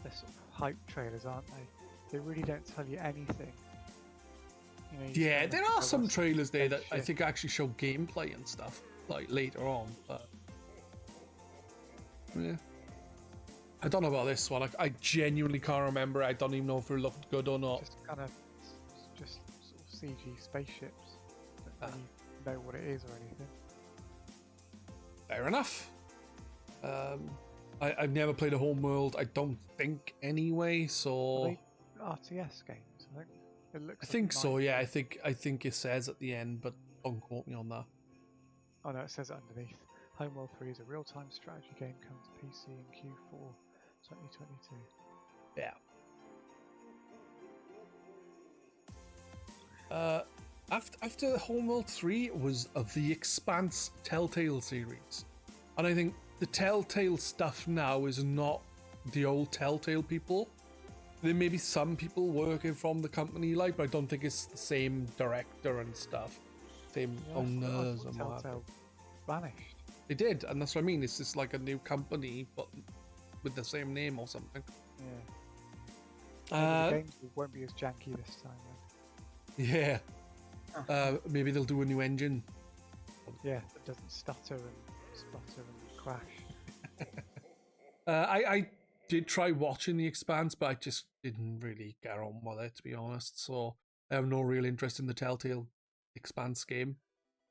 sort of hype trailers, aren't they? They really don't tell you anything. You know, yeah, there are some trailers there that I think actually show gameplay and stuff like later on, but yeah. I don't know about this one. I genuinely can't remember. I don't even know if it looked good or not. Just sort of CG spaceships. Don't really know what it is or anything. Fair enough. I've never played a Homeworld. I don't think anyway. So Are they RTS games. I think it looks. I think so. Yeah, I think it says at the end, but don't quote me on that. Oh no, it says it underneath. Homeworld 3 is a real-time strategy game coming to PC in Q4 2022. Yeah. After Homeworld 3 was The Expanse Telltale series, and I think the Telltale stuff now is not the old Telltale people. There may be some people working from the company, like, but I don't think it's the same director and stuff, same owners and what. Telltale vanished. They did, and that's what I mean. It's just like a new company, but with the same name or something. Yeah. The games won't be as janky this time then. Yeah. Maybe they'll do a new engine. Yeah, it doesn't stutter and sputter and crash. I did try watching The Expanse, but I just didn't really get on with it, to be honest. So I have no real interest in the Telltale Expanse game.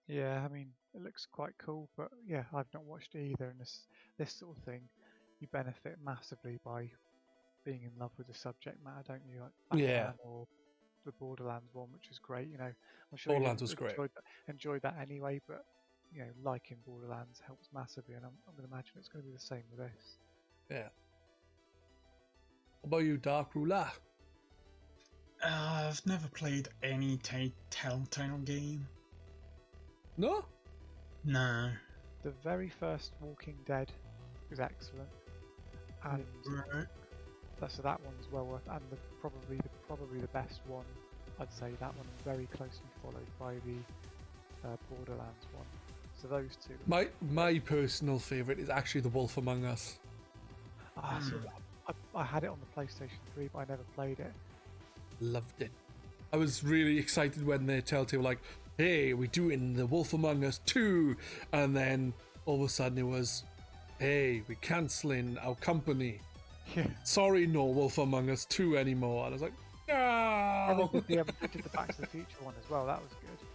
Yeah, I mean, it looks quite cool, but yeah, I've not watched it either. And this sort of thing, you benefit massively by being in love with the subject matter, don't you? Like Batman or the Borderlands one, which is great. You know, I'm sure Borderlands was great. Enjoyed that anyway, but you know, liking Borderlands helps massively, and I'm going to imagine it's going to be the same with this. Yeah. What about you, Dark Rula? I've never played any Telltale game. No? No. The very first Walking Dead was excellent, and so that one's well worth. And probably the best one, I'd say that one very closely followed by the Borderlands one. So those two. My personal favourite is actually The Wolf Among Us. So I had it on the PlayStation 3, but I never played it. Loved it. I was really excited when the Telltale were like, hey, we're doing The Wolf Among Us 2, and then all of a sudden it was, hey, we're cancelling our company. Yeah. Sorry, no Wolf Among Us 2 anymore. And I was like, no. They did the Back to the Future one as well. That was good.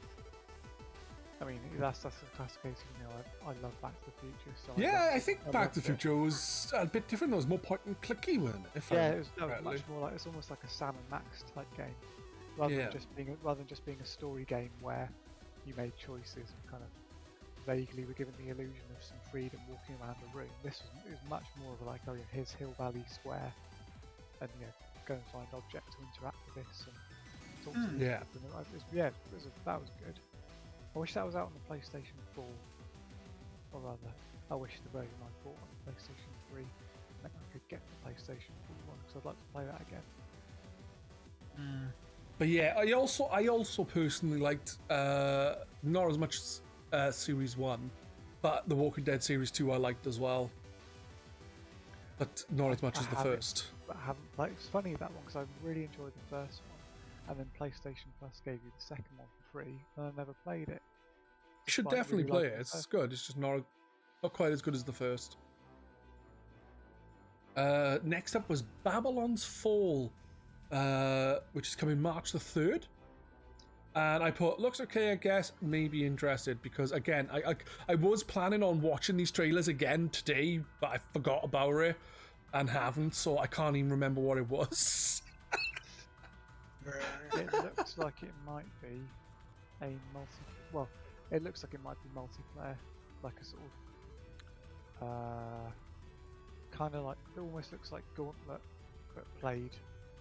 I mean, that's a classic case. You know, I love Back to the Future. So yeah, I think Back to the Future was a bit different. It was more point and clicky, wasn't it? It was much more like, it's almost like a Sam and Max type game, rather than just being a story game where you made choices and kind of vaguely were given the illusion of some freedom walking around the room. This was much more of like, oh yeah, here's Hill Valley Square, and you know, go and find object to interact with this and talk to people. That was good. I wish that was out on the PlayStation 4, or rather, I wish the version I bought on the PlayStation 3 meant I could get the PlayStation 4 one, because I'd like to play that again. But yeah, I also personally liked not as much Series 1, but the Walking Dead Series 2 I liked as well, but not as much as the first. But I haven't played. It's funny that one, because I really enjoyed the first one, and then PlayStation Plus gave you the second one for free, and I never played it. You should definitely play it. It's good. It's just not quite as good as the first. Next up was Babylon's Fall, which is coming March the 3rd. And I put, looks okay, I guess, maybe interested, because again, I was planning on watching these trailers again today, but I forgot about it and haven't, so I can't even remember what it was. It looks like it might be it looks like it might be multiplayer, like a sort of kind of like, it almost looks like Gauntlet, but played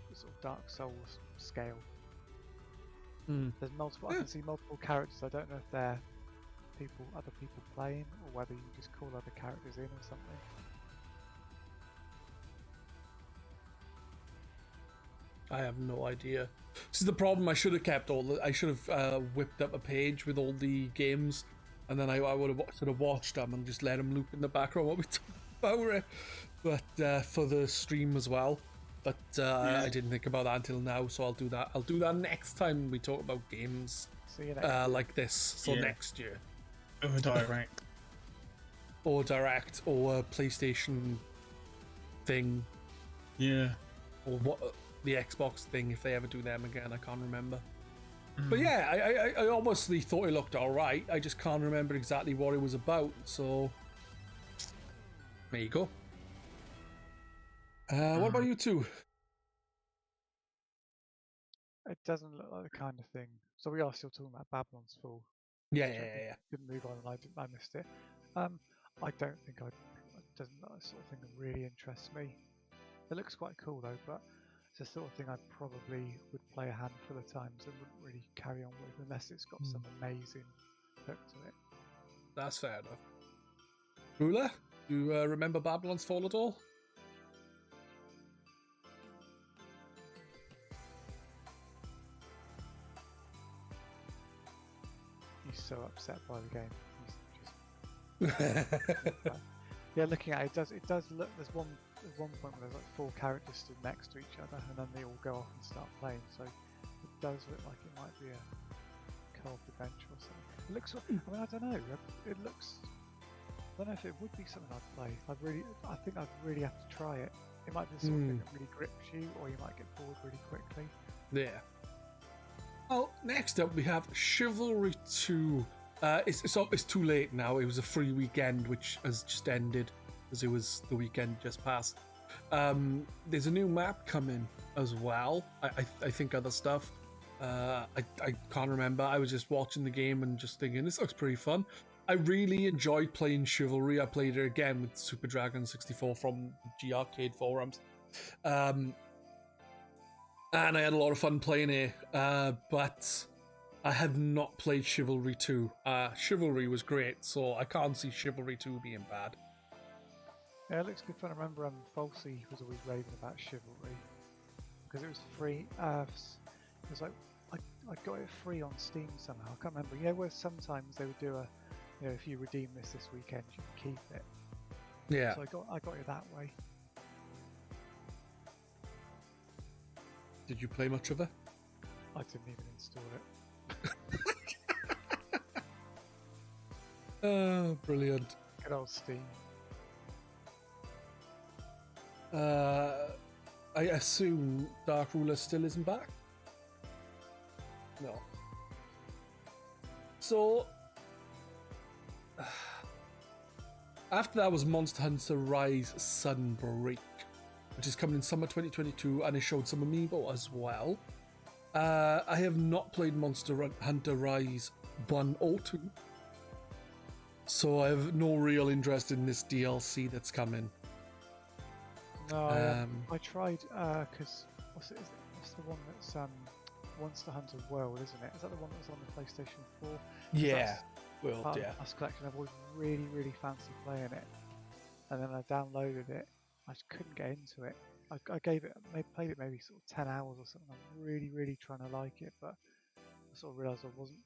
the sort of Dark Souls scale. There's multiple. I can see multiple characters. I don't know if they're other people playing, or whether you just call other characters in or something. I have no idea. This is the problem. I should have kept I should have whipped up a page with all the games, and then I would have sort of watched them and just let them loop in the background while we talk about it. But for the stream as well. But I didn't think about that until now, so I'll do that. I'll do that next time we talk about games like this. So next year. Or direct. Or direct, or a PlayStation thing. Yeah. Or what the Xbox thing, if they ever do them again. I can't remember. But yeah, I obviously thought it looked alright. I just can't remember exactly what it was about. So there you go. What about you two? It doesn't look like the kind of thing. So we are still talking about Babylon's Fall. Yeah. Didn't move on, and I missed it. I don't think it doesn't look like the sort of thing that really interests me. It looks quite cool though, but it's the sort of thing I probably would play a handful of times and wouldn't really carry on with unless it's got some amazing hook to it. That's fair enough. Rula, you remember Babylon's Fall at all? He's so upset by the game. He's just yeah, looking at it, it does look. There's one point where there's like 4 characters stood next to each other, and then they all go off and start playing. So it does look like it might be a co-op adventure or something. It looks. I mean, I don't know. It looks. I don't know if it would be something I'd play. I think I'd really have to try it. It might be the sort of thing that really grips you, or you might get bored really quickly. Yeah. Well, next up we have Chivalry 2. It's too late now. It was a free weekend which has just ended, as it was the weekend just passed. There's a new map coming as well. I think other stuff. I can't remember. I was just watching the game and just thinking this looks pretty fun. I really enjoyed playing Chivalry. I played it again with Super Dragon 64 from the GRcade forums. And I had a lot of fun playing it, but I have not played Chivalry 2. Chivalry was great, so I can't see Chivalry 2 being bad. Yeah, it looks good fun. I remember Falsey was always raving about Chivalry because it was free. It was like I got it free on Steam somehow. I can't remember. You know, where sometimes they would do if you redeem this weekend, you can keep it. Yeah. So I got it that way. Did you play much of it? I didn't even install it. Oh, brilliant. Good old Steam. I assume Dark Ruler still isn't back? No. So, after that was Monster Hunter Rise Sunbreak, which is coming in summer 2022, and it showed some amiibo as well. I have not played Monster Hunter Rise 1 or 2, so I have no real interest in this DLC that's coming. No, I tried, because what's the one that's Monster Hunter World, isn't it? Is that the one that was on the PlayStation 4? Yeah, World, yeah. That's collection. I've always really, really fancied playing it, and then I downloaded it. I just couldn't get into it. I played it maybe sort of 10 hours or something. I'm really, really trying to like it, but I sort of realised I wasn't.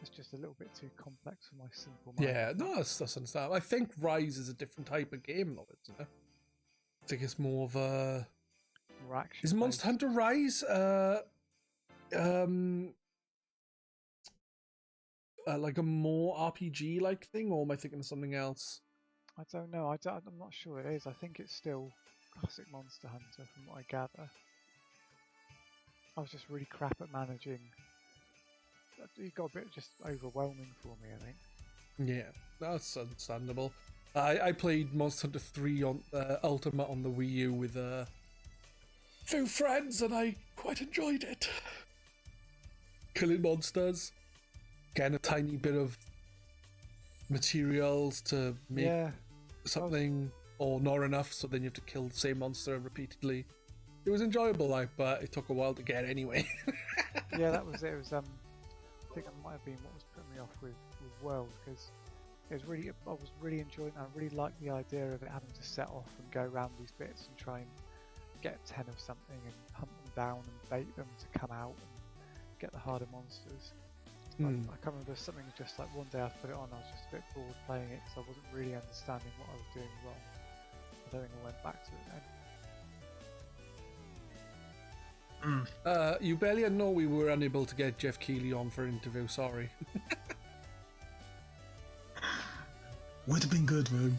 It's just a little bit too complex for my simple mind. Yeah, no, that's understandable. I think Rise is a different type of game, though, isn't it? I think it's more of a... More action. Is Monster Hunter Rise like a more RPG-like thing, or am I thinking of something else? I don't know. I'm not sure it is. I think it's still classic Monster Hunter, from what I gather. I was just really crap at managing. It got a bit just overwhelming for me, I think. Yeah, that's understandable. I played Monster Hunter 3 on Ultimate on the Wii U with a few friends, and I quite enjoyed it. Killing monsters, getting a tiny bit of materials to make something, or not enough, so then you have to kill the same monster repeatedly. It was enjoyable, but it took a while to get anyway. Yeah, that was it. It was I think that might have been what was putting me off with world because I was really enjoying. I really liked the idea of it having to set off and go around these bits and try and get 10 of something and hunt them down and bait them to come out and get the harder monsters. I can't remember something just like one day I put it on, I was just a bit bored playing it because I wasn't really understanding what I was doing wrong. I don't think I went back to it then. You barely know we were unable to get Jeff Keighley on for an interview, sorry. Would have been good, though.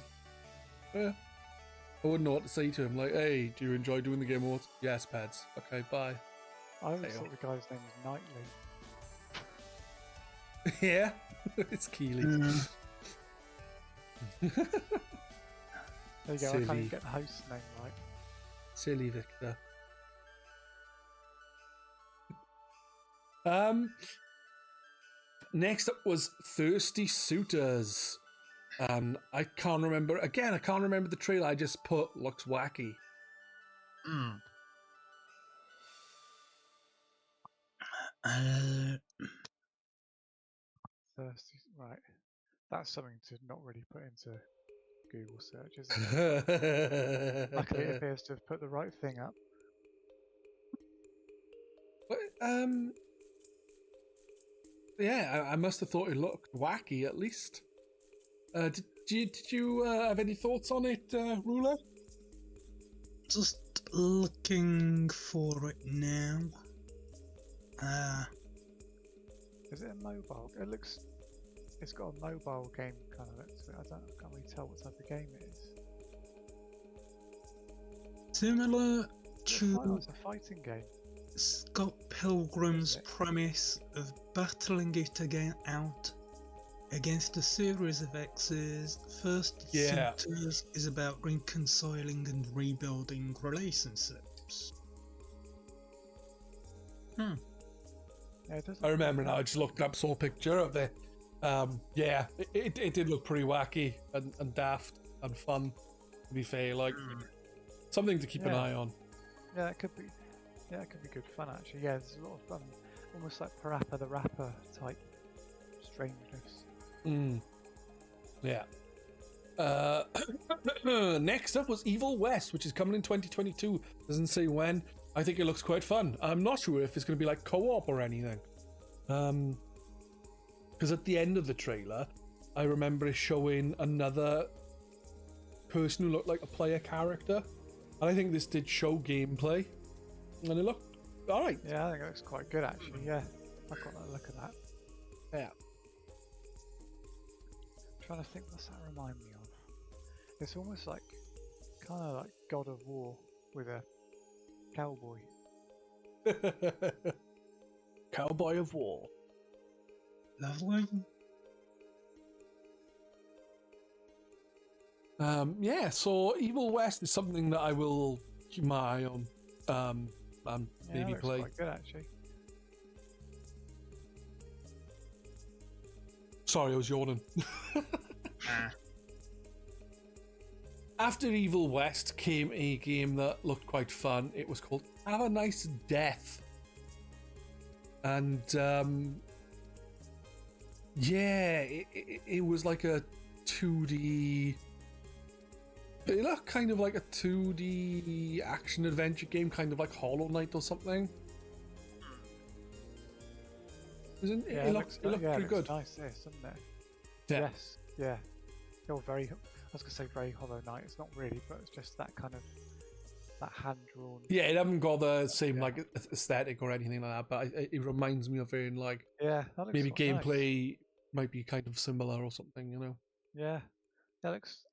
Yeah. I wouldn't know what to say to him, like, hey, do you enjoy doing the Game Awards? Yes, Pedz. Okay, bye. I always thought the guy's name was Knightley. Yeah, it's Keighley. There you go, Silly. I can't even get the host's name right. Silly Victor. Next up was Thirsty Suitors. I can't remember the trailer. I just put looks wacky. Thirsty, right. That's something to not really put into Google search, isn't it? Luckily it appears to have put the right thing up. But, yeah, I must have thought it looked wacky at least. Did you have any thoughts on it, Rula? Just looking for it now. Is it a mobile? It's got a mobile game kind of look to it. I can't really tell what type of game it is. Similar to It's a fighting game. Scott Pilgrim's premise of battling it out against a series of exes. First Suitors is about reconciling and rebuilding relationships. Yeah, it doesn't. I remember now. I just looked up, saw a picture of it. It did look pretty wacky and daft and fun. To be fair, like something to keep an eye on. Yeah, it could be. Yeah, it could be good fun actually. Yeah, there's a lot of almost like Parappa the Rapper type strangeness. Yeah. Next up was Evil West, which is coming in 2022. Doesn't say when. I think it looks quite fun. I'm not sure if it's going to be like co-op or anything. Because at the end of the trailer, I remember it showing another person who looked like a player character. And I think this did show gameplay. And it looked alright. Yeah, I think it looks quite good actually. Yeah, I've got a look at that. Yeah. I'm trying to think, what's that remind me of? It's almost like, kind of like God of War with a cowboy. Cowboy of War. Lovely. Yeah, so Evil West is something that I will keep my eye on. And maybe looks play. Quite good actually. Sorry, I was yawning. After Evil West came a game that looked quite fun. It was called Have a Nice Death. And it was like a 2D. It looked kind of like a 2D action adventure game, kind of like Hollow Knight or something. It looked pretty good. Nice, this, doesn't it? Yeah. Yes, yeah. You're very. I was gonna say very Hollow Knight. It's not really, but it's just that kind of that hand drawn. Yeah, it haven't got the same like aesthetic or anything like that, but it reminds me of it in like that looks maybe quite gameplay nice. might be kind of similar or something, you know. Yeah, that looks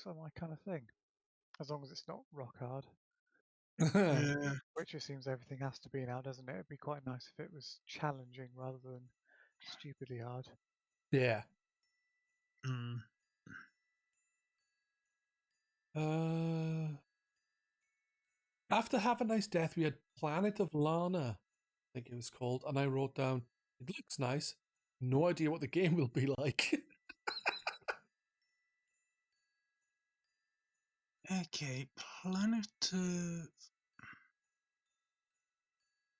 like my kind of thing. As long as it's not rock hard. Yeah. Which it seems everything has to be now, doesn't it? It'd be quite nice if it was challenging rather than stupidly hard. Yeah. After Have a Nice Death, we had Planet of Lana, I think it was called, and I wrote down, it looks nice. No idea what the game will be like. Okay, Planet of...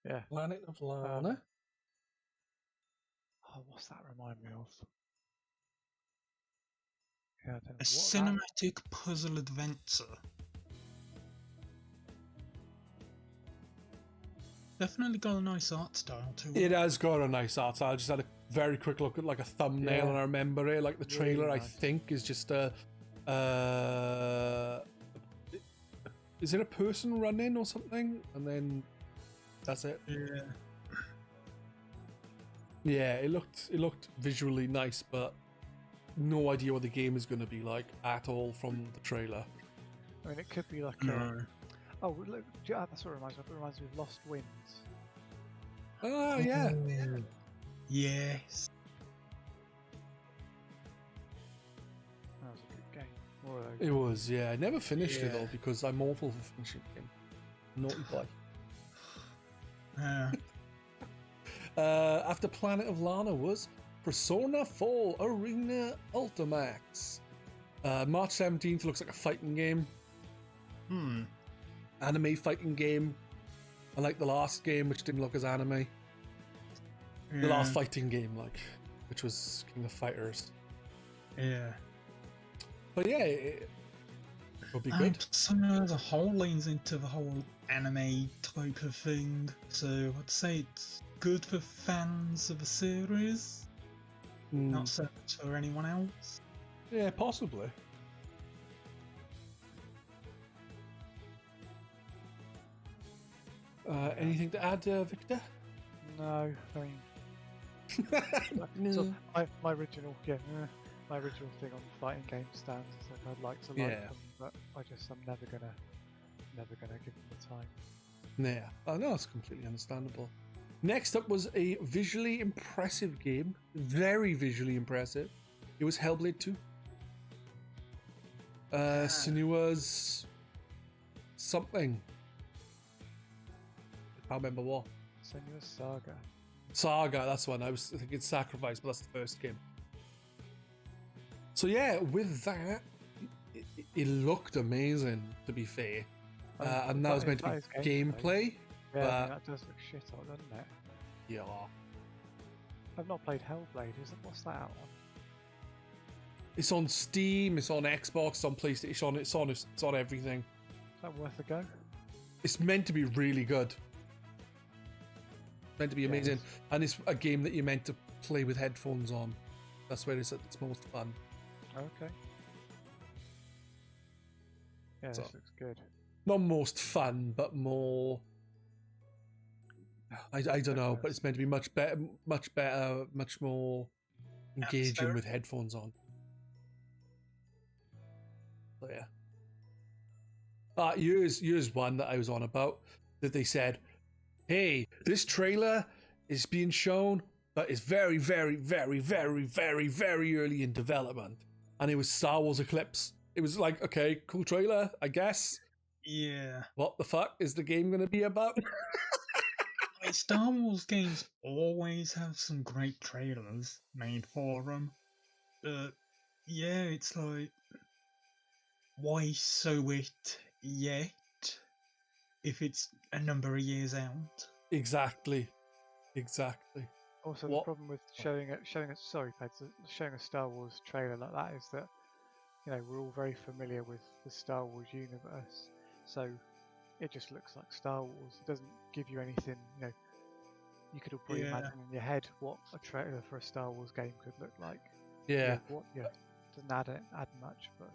Yeah. Planet of Lana. Oh, what's that remind me of? Yeah, I don't know A what that- cinematic puzzle adventure. Definitely got a nice art style to It has got a nice art style. I just had a very quick look at like a thumbnail, Yeah. and I remember it. Like the Really trailer, I nice. think is just a. Is it a person running or something? And then that's it. Yeah. Yeah, it looked visually nice, but no idea what the game is going to be like at all from the trailer. I mean, it could be like No. oh, look, that's what it reminds me of. It reminds me of Lost Winds. Oh yeah. Oh, yes. That was a good game. More of those. It was, yeah. I never finished it Yeah. though because I'm awful for finishing the game. Naughty boy. After Planet of Lana was Persona 4 Arena Ultimax. March 17th looks like a fighting game. Anime fighting game. Unlike the last game, which didn't look as anime. The last fighting game, like, which was King of Fighters. Yeah. But yeah, it would be good. Persona as a whole leans into the whole anime type of thing, so I'd say it's good for fans of the series, not so much for anyone else. Yeah, possibly. Anything to add, Victor? No, I mean, No. so my original my original thing on fighting game stands is like I'd like to like Yeah. them, but I'm never gonna give them the time. Yeah, I know, it's completely understandable. Next up was a visually impressive game. Very visually impressive. It was Hellblade 2. Senua's something. I can't remember what. Senua's Saga. Saga, that's one. I was thinking Sacrifice, but that's the first game. So yeah, with that, it looked amazing, to be fair. And that was meant to be gameplay. Yeah, I but- mean, that does look shit on, doesn't it? Yeah. I've not played Hellblade. What's that out on? It's on Steam, it's on Xbox, it's on PlayStation, it's on everything. Is that worth a go? It's meant to be really good. Meant to be amazing. Yes. And it's a game that you're meant to play with headphones on. That's where it's at its most fun. Okay. Yeah, So- this looks good. Not most fun, but more. I don't know, but it's meant to be much better, much more engaging Atmospheric. with headphones on. So yeah. Here's one that I was on about that they said, hey, this trailer is being shown, but it's very, very, very, very, very, very early in development. And it was Star Wars Eclipse. It was like, okay, cool trailer, I guess. Yeah. What the fuck is the game going to be about? I mean, Star Wars games always have some great trailers made for them. But yeah, it's like, why show it yet if it's a number of years out? Exactly. Also, What- the problem with showing a Star Wars trailer like that is that, you know, we're all very familiar with the Star Wars universe, so it just looks like Star Wars. It doesn't give you anything, you know. You could all probably Yeah. imagine in your head what a trailer for a Star Wars game could look like. Yeah. Doesn't add much, but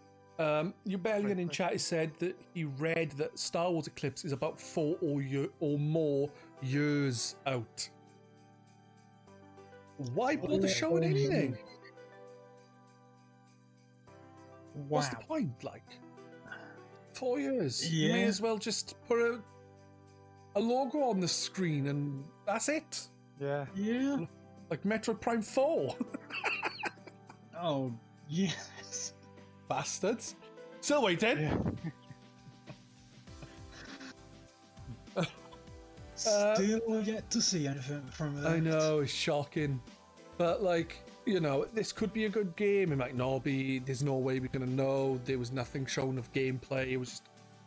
Ubellion in chat said that he read that Star Wars Eclipse is about 4 or more years out. Why bother showing anything? Wow. What's the point? Like 4 years. You may Yeah. as well just put a logo on the screen and that's it. yeah. Yeah. Like Metroid Prime 4. Oh, yes. Bastards. Still waiting. Yeah. Still yet to see anything from that. I know, it's shocking. But like, you know, this could be a good game. It might not be. There's no way we're gonna know. There was nothing shown of gameplay. It was just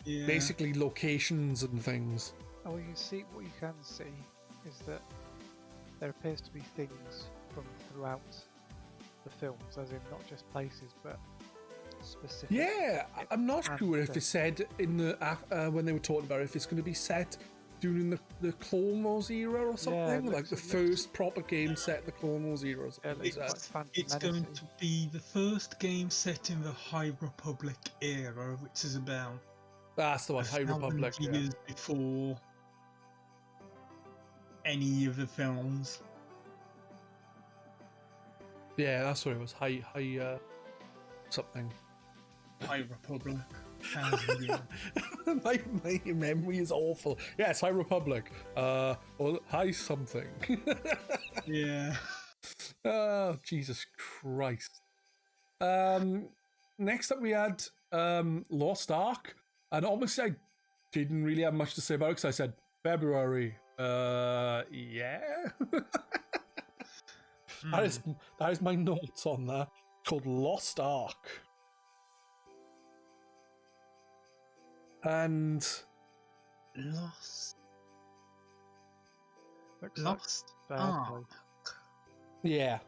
Yeah. basically locations and things. Oh, well, what you can see is that there appears to be things from throughout the films, as in not just places, but specific. Yeah, I'm not sure if And, they said in the when they were talking about it, if it's going to be set during the Clone Wars era or something, like the first proper game set in the Clone Wars era or something. It like looks that. quite It's going to be the first game set in the High Republic era, which is about That's the one, High 1,000 Republic. Yeah. years before any of the films. Yeah, that's what it was. High something. High Republic. 1,000 years. my memory is awful. Yes, High Republic. Well, High something. Yeah. Oh, Jesus Christ. Next up we had Lost Ark, and obviously I didn't really have much to say about it because I said February. Yeah. That is my notes on that. It's called Lost Ark. And Lost Looks Ark. yeah,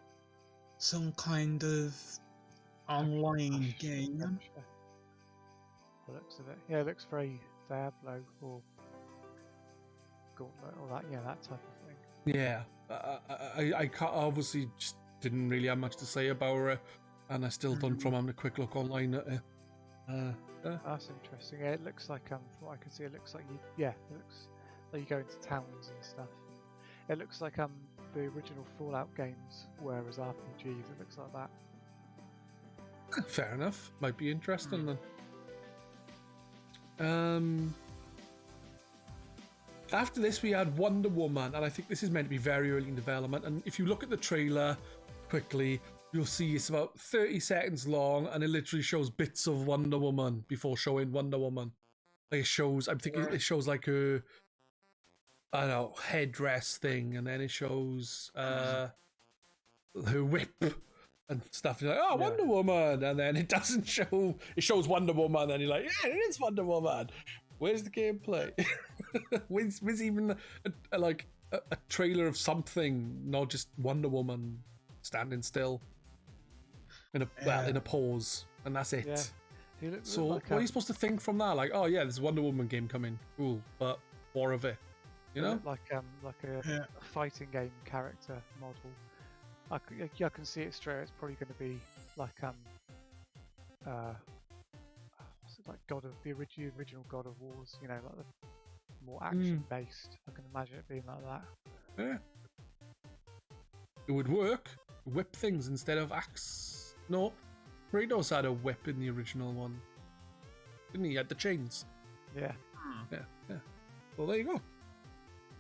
Some kind of online game. The looks of it. Yeah, it looks very Diablo or Gauntlet or that type of thing. yeah. I can't, obviously just didn't really have much to say about it, and I still done from having a quick look online at it. That's interesting. Yeah, it looks like from what I can see, it looks like it looks like you go into towns and stuff. It looks like the original Fallout games were as RPGs. It looks like that. Fair enough. Might be interesting then. After this, we had Wonder Woman, and I think this is meant to be very early in development. And if you look at the trailer quickly, you'll see it's about 30 seconds long, and it literally shows bits of Wonder Woman before showing Wonder Woman. Like it shows, I'm thinking it shows like a, I don't know, headdress thing, and then it shows her whip and stuff. You're like, oh, Wonder Woman, and then it doesn't show. It shows Wonder Woman, and you're like, yeah, it is Wonder Woman. Where's the gameplay? where's even a trailer of something, not just Wonder Woman standing still in a pause, and that's it. Yeah. So what are you supposed to think from that? Like, oh yeah, there's a Wonder Woman game coming, cool, but more of it, you know? Like a fighting game character model. I can see it straight. It's probably going to be like like God of the original God of Wars, you know, like the more action based. I can imagine it being like that. Yeah, it would work. Whip things instead of axe. No, Kratos had a whip in the original one, didn't he? He had the chains. Yeah. Yeah. Well, there you go.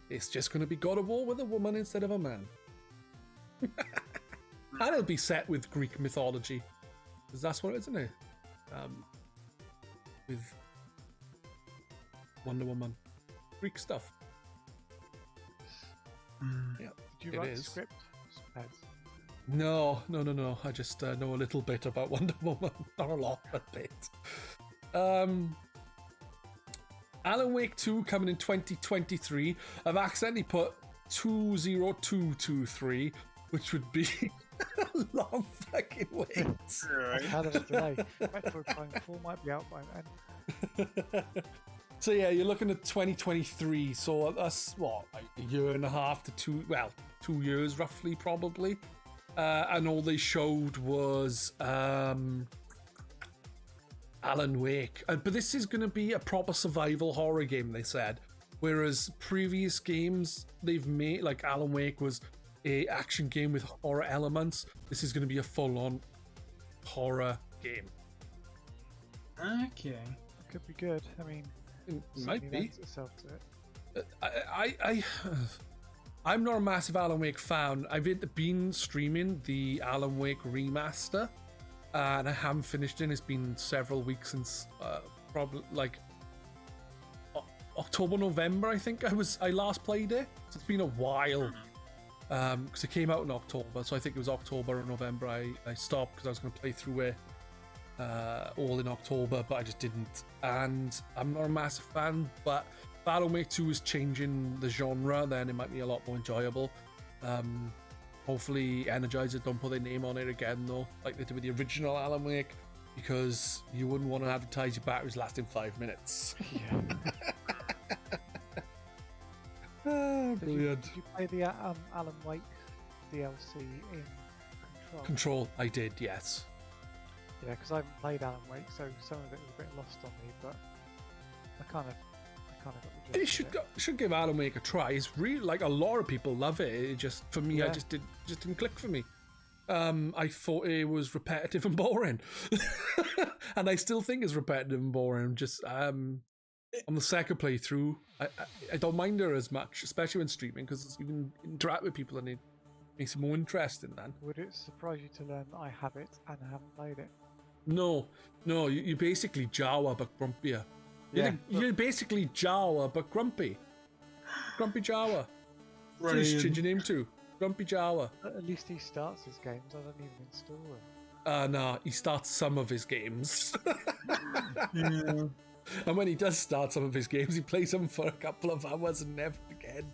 It's just going to be God of War with a woman instead of a man. And it'll be set with Greek mythology, because that's what it is, isn't it? With Wonder Woman, Greek stuff. Yeah, Did you write the script, Pedz? No. I just know a little bit about Wonder Woman. Not a lot, but a bit. Alan Wake 2 coming in 2023. I've accidentally put 20223, which would be a long fucking wait. How does it delay? Metroid Prime 4 might be out by then. So yeah, you're looking at 2023. So that's what, like a year and a half to 2 years roughly, probably. And all they showed was Alan Wake. But this is going to be a proper survival horror game, they said. Whereas previous games they've made, like Alan Wake was a action game with horror elements. This is going to be a full-on horror game. Okay. It could be good. I mean, It might be. lends itself to it. I'm not a massive Alan Wake fan. I've been streaming the Alan Wake remaster, and I haven't finished it. It's been several weeks since probably like October, November. I think I last played it. So it's been a while. Because it came out in October, so I think it was October or November I stopped because I was going to play through it all in October, but I just didn't. And I'm not a massive fan, but Alan Wake 2 is changing the genre, then it might be a lot more enjoyable. Hopefully Energizer don't put their name on it again though, like they did with the original Alan Wake. because you wouldn't want to advertise your batteries lasting 5 minutes. Yeah. Brilliant. Did you play the Alan Wake DLC in Control? Control, I did, yes. Yeah, because I haven't played Alan Wake, so some of it was a bit lost on me, but I kind of got the You gist of it. should give Alan Wake a try. It's really like a lot of people love it. It just for me, I Yeah. just didn't click for me. I thought it was repetitive and boring, and I still think it's repetitive and boring. Just on the second playthrough, I don't mind her as much, especially when streaming, because you can interact with people and it makes it more interesting. Then Would it surprise you to learn that I have it and I haven't played it? no, you're basically Jawa but grumpier. You're basically Jawa but grumpy. Grumpy Jawa. What did you change your name to? Grumpy Jawa. At least he starts his games. I don't even install them. Nah, he starts some of his games. Yeah. And when he does start some of his games, he plays them for a couple of hours and never again.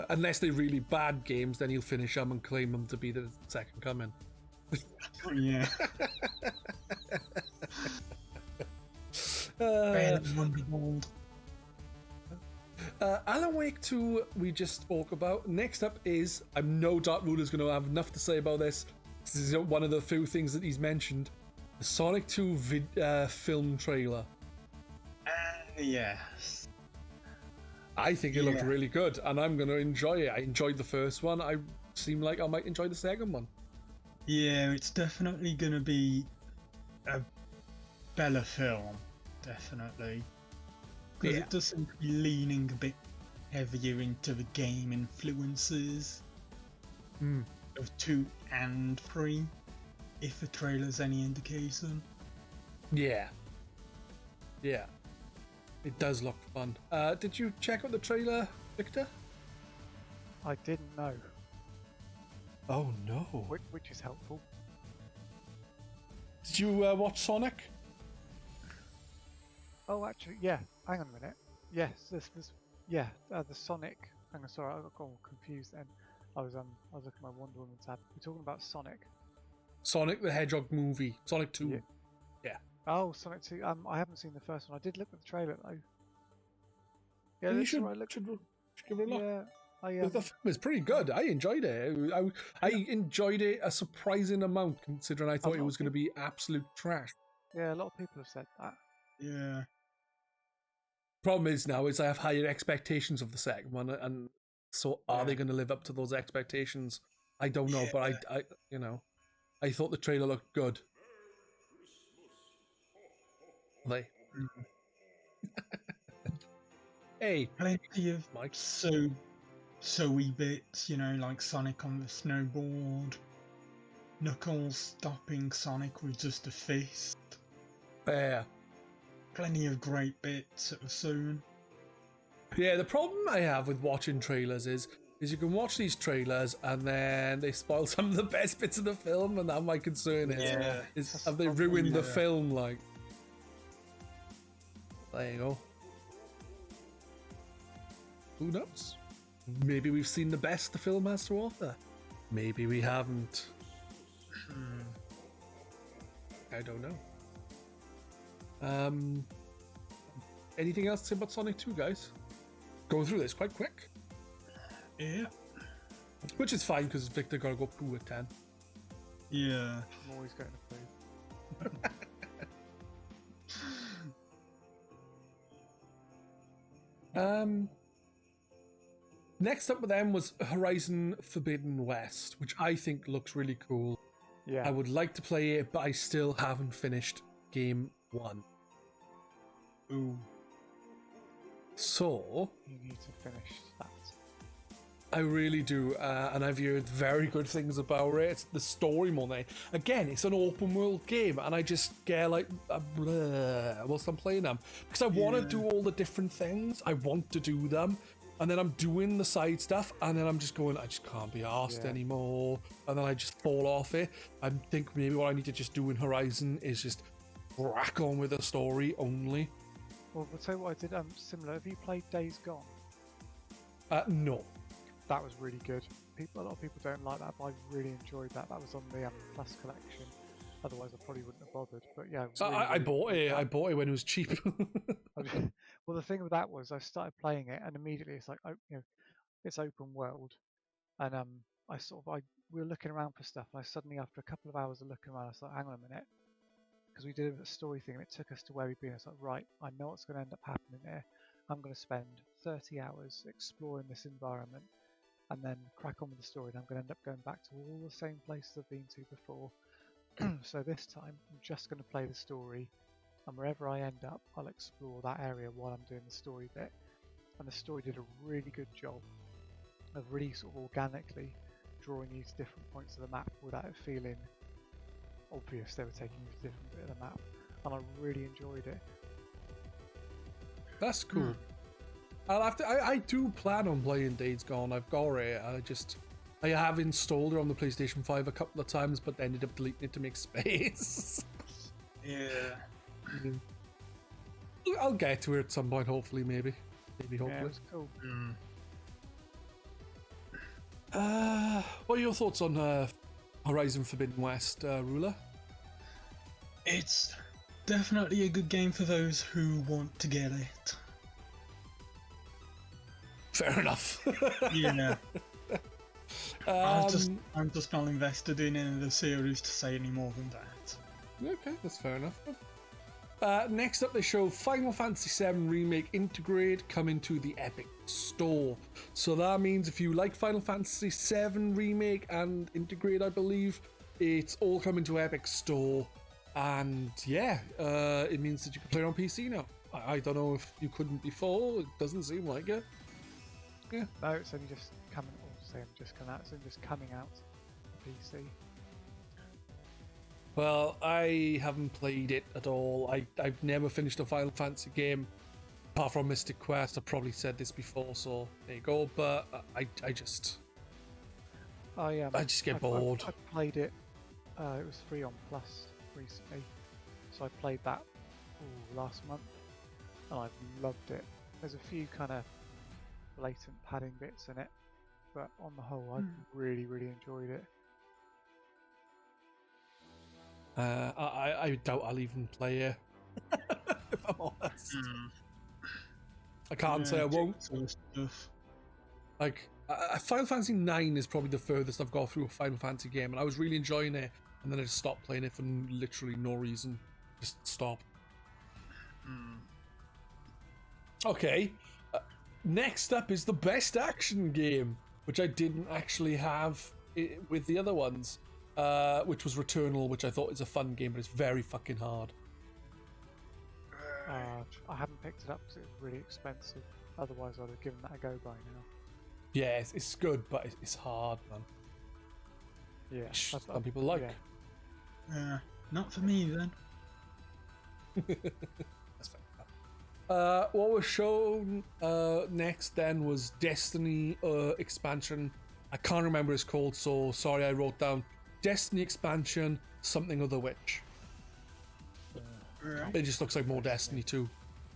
Unless they're really bad games, then he'll finish them and claim them to be the second coming. Yeah. Wonderbold. Alan Wake 2 we just spoke about. Next up is, I'm no doubt Rula's going to have enough to say about this. This is one of the few things that he's mentioned. The Sonic 2 film trailer. Yes. I think it looked really good, and I'm going to enjoy it. I enjoyed the first one. I seem like I might enjoy the second one. Yeah, it's definitely going to be a better film. Definitely. Because it does seem to be leaning a bit heavier into the game influences of 2 and 3, if the trailer's any indication. Yeah. It does look fun. Did you check out the trailer, Victor? I didn't know, Oh no. which is helpful. Did you watch Sonic? Oh, actually, yeah. Hang on a minute. Yes, this the Sonic. Hang on, sorry, I got all confused then. I was looking at my Wonder Woman tab. We're talking about Sonic. Sonic the Hedgehog movie. Sonic 2. Yeah. Yeah. Oh, Sonic 2. I haven't seen the first one. I did look at the trailer though. Yeah, You that's should, right. Look, should give it a look. yeah. The film is pretty good. I enjoyed it. I enjoyed it a surprising amount, considering I thought it was going to be absolute trash. Yeah, a lot of people have said that. Yeah. Problem is now is I have higher expectations of the second one, and so are they going to live up to those expectations? I don't know, but I thought the trailer looked good. They. Hey, Plenty of Mike. so-y bits, like Sonic on the snowboard, Knuckles stopping Sonic with just a fist. Yeah. Plenty of great bits that were soon. Yeah, the problem I have with watching trailers is you can watch these trailers and then they spoil some of the best bits of the film, and that my concern is have they ruined the film? Like, there you go. Who knows? Maybe we've seen the best the film has to offer. Maybe we haven't. I don't know. Anything else to say about Sonic 2, guys? Going through this quite quick. Yeah. Which is fine, because Victor got to go poo at 10. Yeah. I'm always going to poo. Next up with them was Horizon Forbidden West, which I think looks really cool. Yeah. I would like to play it, but I still haven't finished Game 1. Ooh. So, You need to finish that. I really do, and I've heard very good things about it. It's the story more than again, it's an open world game, and I just get like whilst I'm playing them, because I want to do all the different things. I want to do them, and then I'm doing the side stuff, and then I'm just going, I just can't be arsed anymore, and then I just fall off it. I think maybe what I need to just do in Horizon is just crack on with the story only. Well, I'll tell you what I did. Similar. Have you played Days Gone? No. That was really good. A lot of people don't like that, but I really enjoyed that. That was on the Plus collection. Otherwise, I probably wouldn't have bothered. But yeah, So really, I really bought enjoyed it. that. I bought it when it was cheap. Well, the thing with that was I started playing it, and immediately it's like, it's open world, and we were looking around for stuff, and I suddenly, after a couple of hours of looking around, I was like, hang on a minute, because we did a story thing, and it took us to where we'd been. It's like, right, I know what's going to end up happening here. I'm going to spend 30 hours exploring this environment, and then crack on with the story. And I'm going to end up going back to all the same places I've been to before. So this time, I'm just going to play the story, and wherever I end up, I'll explore that area while I'm doing the story bit. And the story did a really good job of really sort of organically drawing you to different points of the map without it feeling obvious they were taking you to different bit of the map. And I really enjoyed it. That's cool. I'll have to. I do plan on playing Days Gone. I've got it. I have installed it on the PlayStation 5 a couple of times, but ended up deleting it to make space. Yeah. I'll get to it at some point, hopefully, maybe. Yeah, it was cool. What are your thoughts on Horizon Forbidden West, Rula? It's definitely a good game for those who want to get it. Fair enough. Yeah. I'm just not invested in any of the series to say any more than that. Okay, that's fair enough. Next up, they show Final Fantasy VII Remake Integrate coming to the Epic Store. So that means if you like Final Fantasy VII Remake and Integrate, I believe, it's all coming to Epic Store. And yeah, it means that you can play it on PC now. I don't know if you couldn't before. It doesn't seem like it. Yeah. No, it's only just coming. It's only just coming out on PC. Well, I haven't played it at all. I've never finished a Final Fantasy game apart from Mystic Quest. I've probably said this before, so there you go. But I just get bored. I played it. It was free on Plus recently, so I played that last month, and I've loved it. There's a few kind of blatant padding bits in it, but on the whole, I've really, really enjoyed it. I doubt I'll even play it. If I'm honest, I can't say I won't. Like Final Fantasy 9 is probably the furthest I've got through a Final Fantasy game, and I was really enjoying it, and then I just stopped playing it for literally no reason. Just stopped. Okay. Next up is the best action game, which I didn't actually have with the other ones. Which was Returnal, which I thought is a fun game, but it's very fucking hard. I haven't picked it up because it was really expensive. Otherwise, I'd have given that a go by now. Yeah, it's good, but it's hard, man. Yeah, some people like. Yeah. Not for me then. That's fair. What was shown next then was Destiny expansion. I can't remember what it's called, so sorry, I wrote down Destiny expansion, something of the witch. It just looks like more Destiny 2.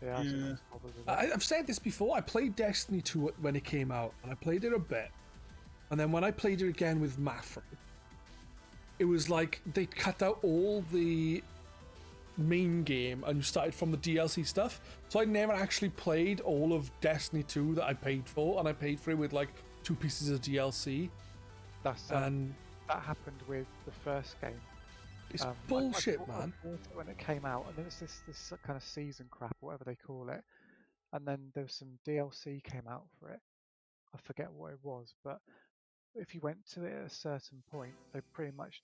Yeah. I've said this before. I played Destiny 2 when it came out, and I played it a bit. And then when I played it again with Maffrey, it was like they cut out all the main game and started from the DLC stuff. So I never actually played all of Destiny 2 that I paid for, and I paid for it with like 2 pieces of DLC. That happened with the first game. It's bullshit, man. I bought it when it came out, and then it's this kind of season crap, whatever they call it. And then there was some DLC came out for it. I forget what it was, but if you went to it at a certain point, they pretty much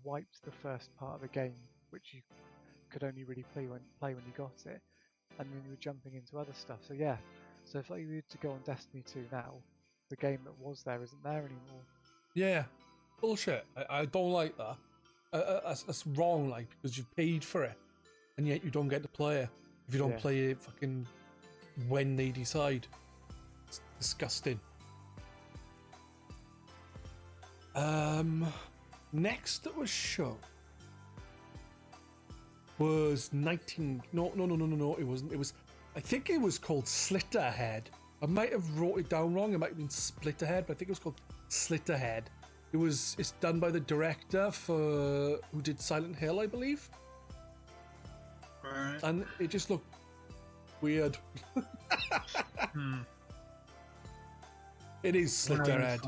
wiped the first part of the game, which you could only really play when you got it, and then you were jumping into other stuff. So yeah, so if you were to go on Destiny 2 now, the game that was there isn't there anymore. Yeah, bullshit. I don't like that. That's wrong, like, because you've paid for it, and yet you don't get to play it if you don't play it fucking when they decide. It's disgusting. Next that was shown was 19. No, it wasn't. It was. I think it was called Slitterhead. I might have wrote it down wrong. It might have been Splitterhead, but I think it was called Slitterhead. It's done by the director who did Silent Hill, I believe. Right. And it just looked weird. It is slicker head.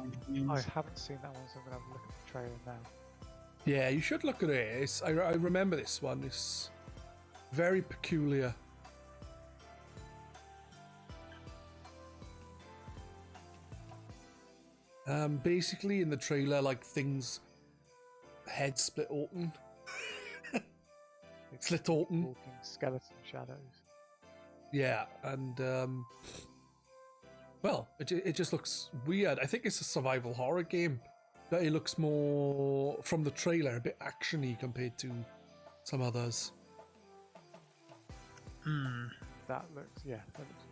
I haven't seen that one, so I'm gonna have a look at the trailer now. Yeah, you should look at it. I remember this one. It's very peculiar. Basically in the trailer, like head split open. Slit open. Walking skeleton shadows. Yeah, and well, it just looks weird. I think it's a survival horror game, but it looks more, from the trailer, a bit actiony compared to some others. That looks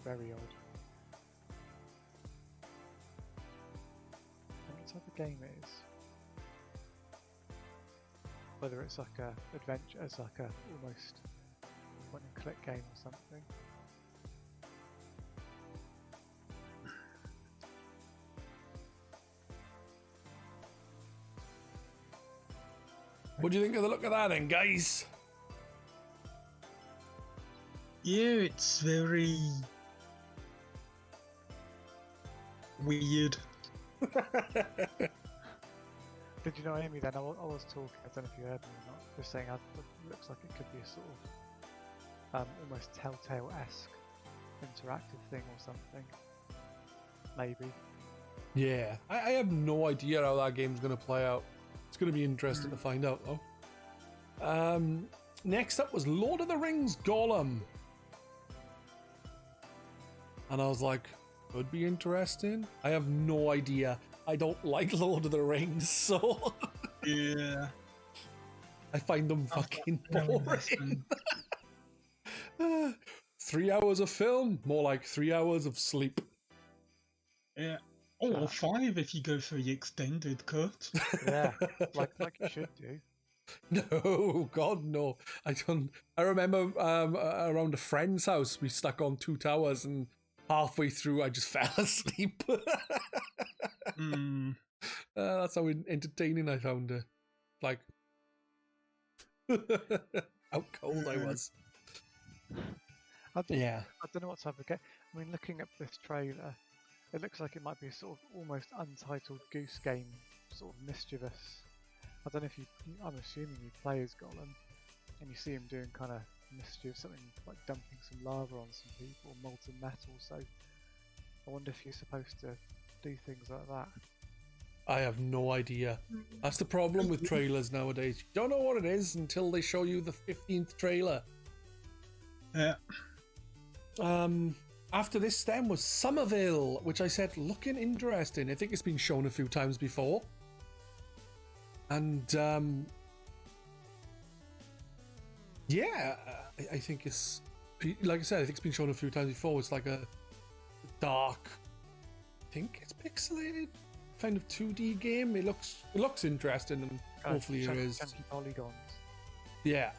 very odd. What type of game it is? Whether it's like a adventure, it's like a almost point and click game or something. What do you think of the look of that then, guys? Yeah, it's very weird. Did you know Amy then? I was talking, I don't know if you heard me or not, just saying it looks like it could be a sort of almost Telltale-esque interactive thing or something. Maybe. Yeah, I have no idea how that game's going to play out. It's going to be interesting to find out, though. Next up was Lord of the Rings Gollum. And I was like, could be interesting. I have no idea. I don't like Lord of the Rings, so... Yeah. I find them fucking boring. 3 hours of film, more like 3 hours of sleep. Yeah. Or 5 if you go for the extended cut. Yeah, like you should do. No, God, no. I remember around a friend's house, we stuck on 2 towers, and halfway through, I just fell asleep. That's how entertaining I found it. Like, how cold I was. I don't know what type of game. I mean, looking at this trailer, it looks like it might be a sort of almost Untitled Goose Game, sort of mischievous. I don't know if I'm assuming you play as Gollum, and you see him doing kind of mischief, something like dumping some lava on some people, molten metal, so I wonder if you're supposed to do things like that. I have no idea. That's the problem with trailers nowadays. You don't know what it is until they show you the 15th trailer. Yeah. After this then was Somerville, which I said looking interesting. I think it's been shown a few times before. And yeah, I think it's, like I said, I think it's been shown a few times before. It's like a dark, I think it's pixelated kind of 2D game. It looks interesting, and hopefully it is. Chunky polygons. Yeah.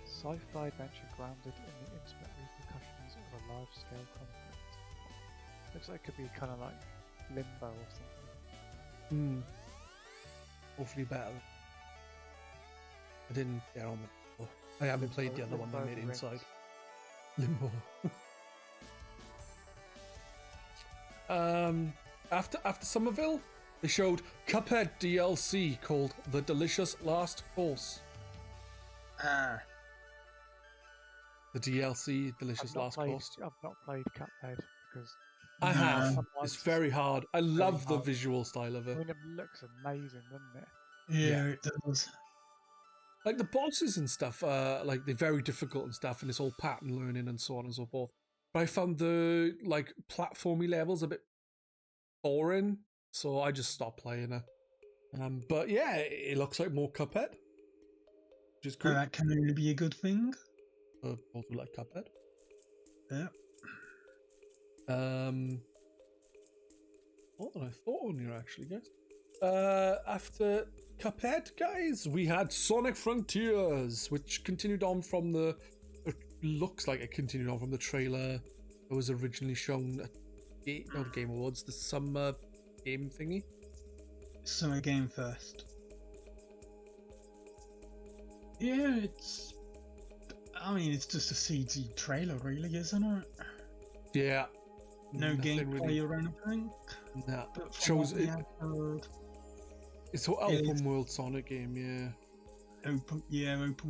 Sci-fi adventure grounded in the intimate repercussions of a large-scale conflict. Looks like it could be kind of like Limbo or something. Hopefully better. I didn't get on with it. I haven't played the other one they made inside. Limbo. After Somerville, they showed Cuphead DLC called The Delicious Last Course. The DLC, Delicious Last Course. I've not played Cuphead because I have. It's very hard. I love the visual style of it. I mean, it looks amazing, doesn't it? Yeah, it does. Like the bosses and stuff, like they're very difficult and stuff, and it's all pattern learning and so on and so forth. But I found the like platformy levels a bit boring, so I just stopped playing it. But yeah, it looks like more Cuphead, which is cool. That can only be a good thing. Both like Cuphead. Yeah. What did I thought on here actually, guys? After Cuphead, guys, we had Sonic Frontiers, which continued on from the. It looks like it continued on from the trailer that was originally shown not the Game Awards, the Summer Game thingy. Summer Game Fest. Yeah, it's just a CG trailer, really, isn't it? Yeah. No Nothing gameplay really. or anything. Nah. But from Shows what we it. have heard, It's an open world Sonic game, yeah. open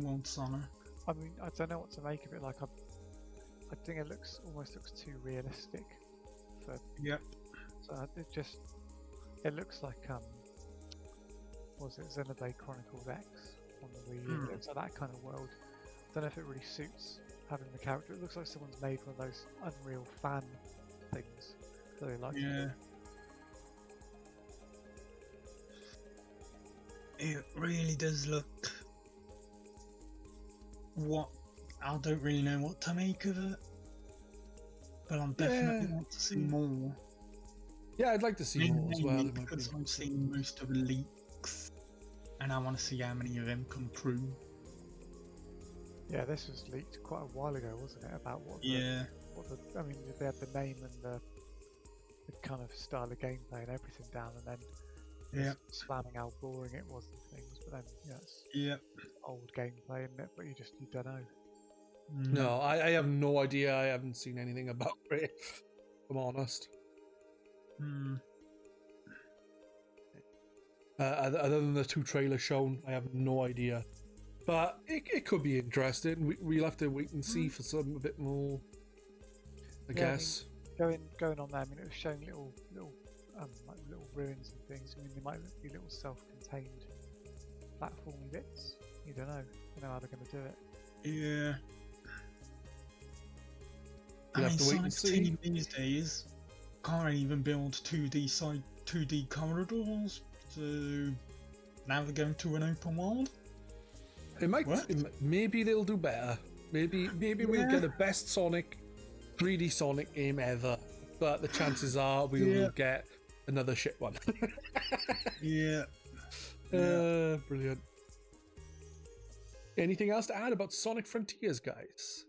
world Sonic. I mean, I don't know what to make of it. Like, I think it almost looks too realistic. For Yep. so it looks like was it Xenoblade Chronicles X on the Wii U? It looks like that kind of world. I don't know if it really suits having the character. It looks like someone's made one of those Unreal fan things that they like. Yeah. It really does look. I don't really know what to make of it, but I'm definitely want to see more. Yeah, I'd like to see more as well. It might Because be I've seen most of the leaks, and I want to see how many of them come true. Yeah, this was leaked quite a while ago, wasn't it? About what? I mean, they had the name and the kind of style of gameplay and everything down, and then slamming how boring it was and things. But then, it's old gameplay, isn't it? But you don't know. No, I have no idea. I haven't seen anything about it, if I'm honest. Other than the 2 trailers shown, I have no idea. But it could be interesting. We'll have to wait and see for some a bit more, I guess. I mean, going on there, I mean, it was showing little ruins and things. I mean, they might be little self-contained platformy bits. You don't know. You know how they're going to do it. Yeah. You'll have to wait and see. Team these days can't even build 2D corridors, so now they're going to an open world. Maybe they'll do better. Maybe we'll get the best Sonic 3D Sonic game ever, but the chances are we will get another shit one. Brilliant. Anything else to add about Sonic Frontiers, guys?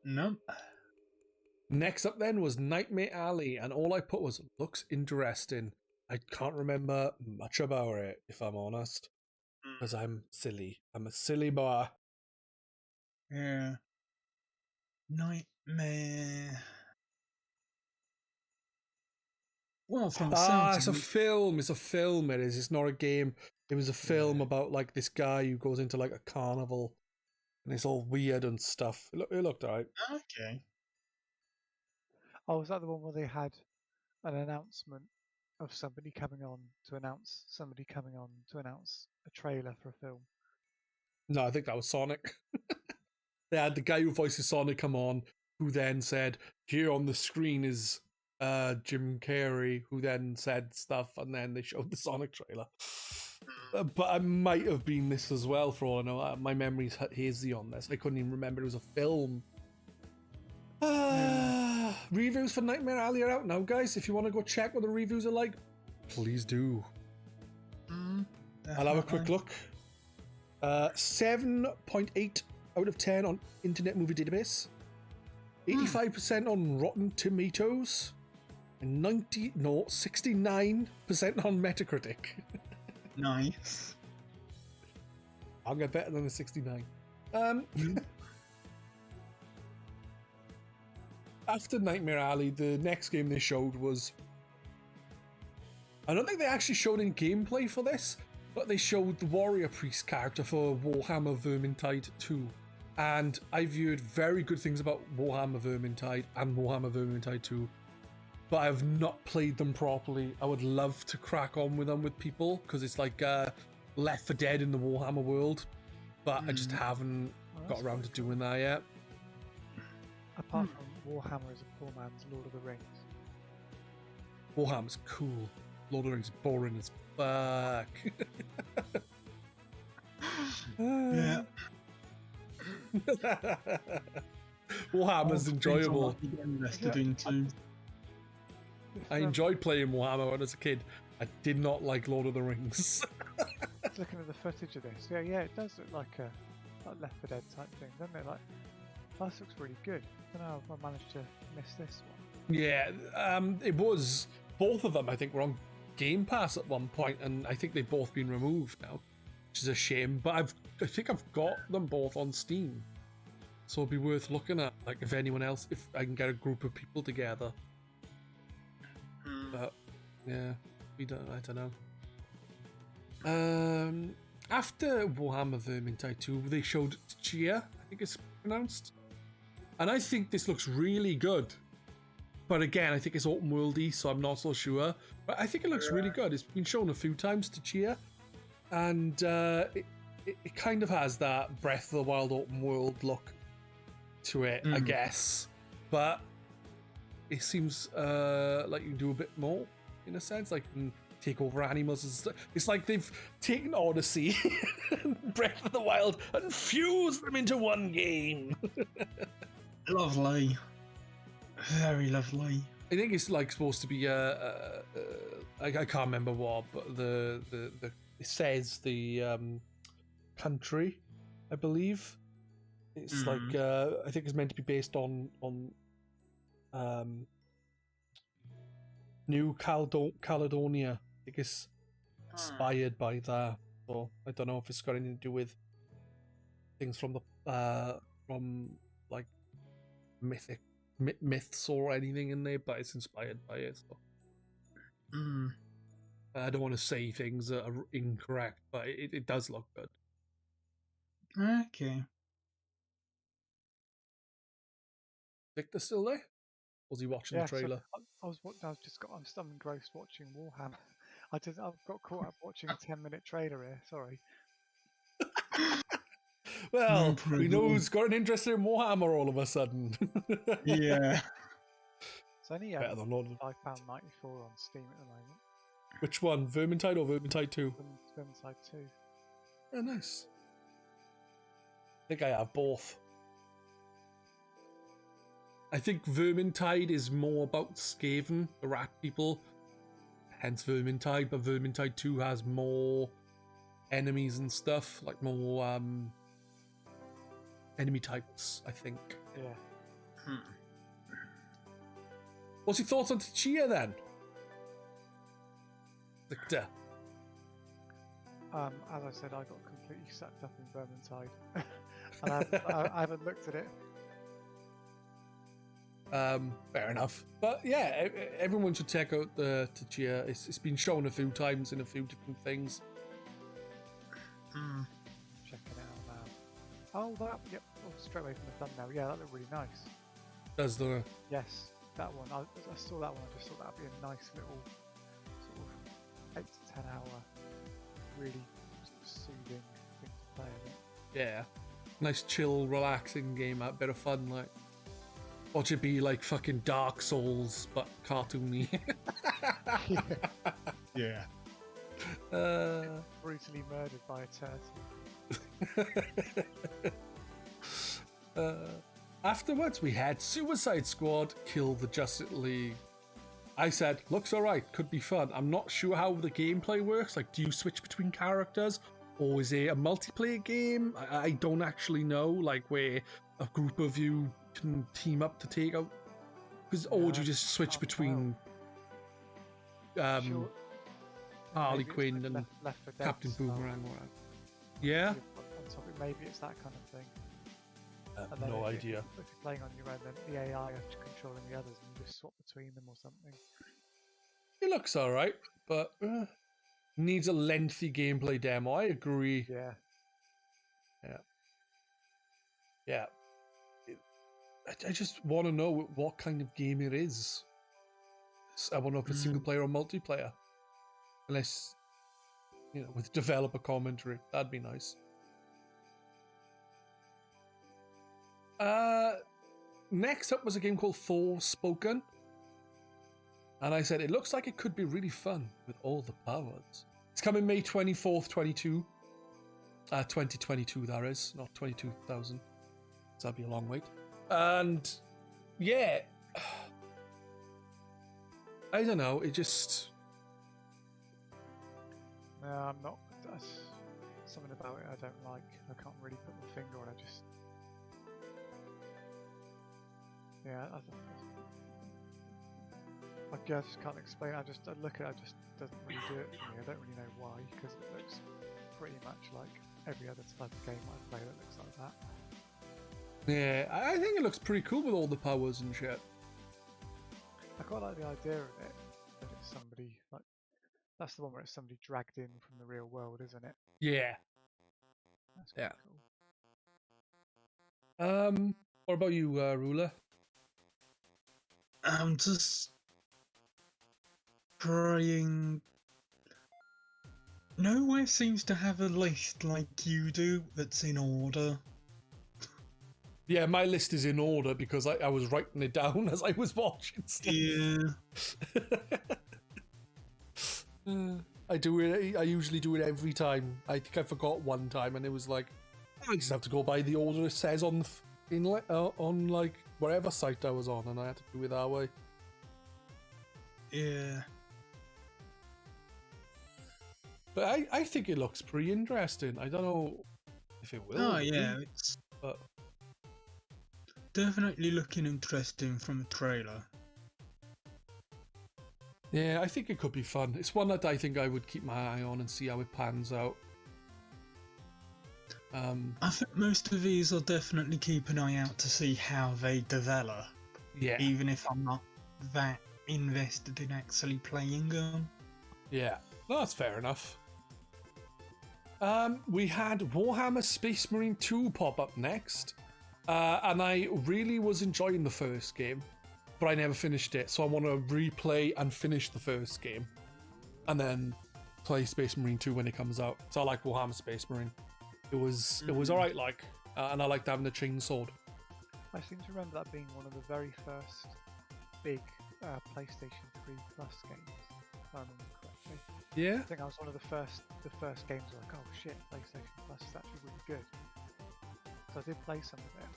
Nope. Next up then was Nightmare Alley, and all I put was looks interesting. I can't remember much about it, if I'm honest, because I'm silly. I'm a silly boy. Yeah. Nightmare. Well, from it's a film. It's a film. It is. It's not a game. It was a film about like this guy who goes into like a carnival, and it's all weird and stuff. It looked alright. Okay. Oh, was that the one where they had an announcement of somebody coming on to announce a trailer for a film? No, I think that was Sonic. They had the guy who voices Sonic come on, who then said, "Here on the screen is Jim Carrey," who then said stuff, and then they showed the Sonic trailer. But I might have been this as well, for all I know. My memory's hazy on this. I couldn't even remember it was a film. Reviews for Nightmare Alley are out now, guys. If you want to go check what the reviews are like, please do. I'll have a quick look. 7.8 out of 10 on Internet Movie Database, 85% on Rotten Tomatoes, and 69% on Metacritic. Nice. I'll get better than the 69. After Nightmare Alley, the next game they showed was... I don't think they actually showed any gameplay for this, but they showed the Warrior Priest character for Warhammer Vermintide 2. And I've heard very good things about Warhammer Vermintide and Warhammer Vermintide 2, but I've not played them properly. I would love to crack on with them with people, because it's like Left 4 Dead in the Warhammer world, but I just haven't got around to doing that yet. Apart from Warhammer is a poor man's Lord of the Rings. Warhammer's cool. Lord of the Rings is boring as fuck. Yeah. Warhammer's enjoyable. Invested into. I enjoyed playing Warhammer when I was a kid. I did not like Lord of the Rings. Looking at the footage of this, yeah, it does look like a Left 4 Dead type thing, doesn't it? Like, this looks really good. I don't know how I managed to miss this one. Yeah, it was both of them. I think were on Game Pass at one point, and I think they've both been removed now, which is a shame. But I think I've got them both on Steam, so it'd be worth looking at. Like if anyone else, if I can get a group of people together. But yeah, I don't know. After Warhammer Vermintide 2, they showed Chia, I think it's pronounced, and I think this looks really good. But again, I think it's open worldy, so I'm not so sure. But I think it looks really good. It's been shown a few times to Chia, and it kind of has that Breath of the Wild open world look to it, I guess. But it seems like you can do a bit more, in a sense. Like you can take over animals and stuff. It's like they've taken Odyssey and Breath of the Wild and fused them into one game. Lovely. Very lovely. I think it's like supposed to be I can't remember what, but the it says the country, I believe. It's like I think it's meant to be based on New Caledonia. I think it's inspired by that. So I don't know if it's got anything to do with things from the from like myths or anything in there, but it's inspired by it. So. I don't want to say things that are incorrect, but it does look good. Okay. Victor still there? Was he watching the trailer? So I'm engrossed watching Warhammer. I've got caught up watching a 10-minute trailer here. Sorry. Well, we know who's got an interest in Warhammer all of a sudden. Yeah. It's only £5.94 on Steam at the moment. Which one? Vermintide or Vermintide 2? Vermintide 2. Oh, nice. I think I have both. I think Vermintide is more about Skaven, the rat people, hence Vermintide, but Vermintide 2 has more enemies and stuff, like more enemy types, I think. Yeah. What's your thoughts on Chia then? Victor? As I said, I got completely sucked up in Vermintide. And I haven't looked at it. Fair enough. But yeah, everyone should check out the Chia. It's been shown a few times in a few different things. Checking it out now. Oh, yep. Oh, straight away from the thumbnail. Yeah, that looked really nice. Does the... Yes, that one. I saw that one. I just thought that'd be a nice little sort of 8 to 10 hour, really sort of soothing thing to play. I think. Yeah. Nice, chill, relaxing game. A bit of fun, like. Watch it be like fucking Dark Souls, but cartoony. Yeah. Brutally murdered by a turtle. Afterwards, we had Suicide Squad kill the Justice League. I said, looks alright, could be fun. I'm not sure how the gameplay works. Like, do you switch between characters? Or is it a multiplayer game? I don't actually know, like, where a group of you can team up to take out, or do you just switch between Harley Quinn and Left 4 Dead Captain style. Boomerang? Or yeah, On topic, maybe it's that kind of thing. And then no if idea. If you're playing on your own, then the AI are controlling the others, and you just swap between them or something. It looks all right, but needs a lengthy gameplay demo. I agree. Yeah. I just want to know what kind of game it is. I want to know if it's single player or multiplayer. Unless, with developer commentary. That'd be nice. Next up was a game called Forspoken. And I said, it looks like it could be really fun with all the powers. It's coming May 24th, 2022, that is. Not 22,000. So that'd be a long wait. And yeah, I don't know. It just No, I'm not. That's something about it I don't like. I can't really put my finger on it. just can't explain. I look at it, it just doesn't really do it for me. I don't really know why, because it looks pretty much like every other type of game I play that looks like that. Yeah, I think it looks pretty cool with all the powers and shit. I quite like the idea of it. That it's somebody like that's the one where it's somebody dragged in from the real world, isn't it? Yeah. That's quite Yeah. Cool. What about you, Rula? I'm just trying. Nowhere seems to have a list like you do that's in order. Yeah, my list is in order because I was writing it down as I was watching stuff. Yeah. I do it. I usually do it every time. I think I forgot one time, and it was like I just have to go by the order it says on like whatever site I was on, and I had to do it that way. Yeah. But I think it looks pretty interesting. I don't know if it will. Oh yeah, it's but definitely looking interesting from the trailer. yeah, I think it could be fun. It's one that I think I would keep my eye on and see how it pans out. I think most of these will definitely keep an eye out to see how they develop. Yeah. Even if I'm not that invested in actually playing them. Yeah, well, that's fair enough. We had Warhammer Space Marine 2 pop up next, and I really was enjoying the first game, but I never finished it, so I want to replay and finish the first game, and then play Space Marine 2 when it comes out. So I like Warhammer Space Marine. It was alright, like, and I liked having the chainsaw. I seem to remember that being one of the very first big PlayStation 3 Plus games, if I remember correctly. Yeah. I think I was one of the first games like, oh shit, PlayStation Plus is actually really good. So I did play some of it.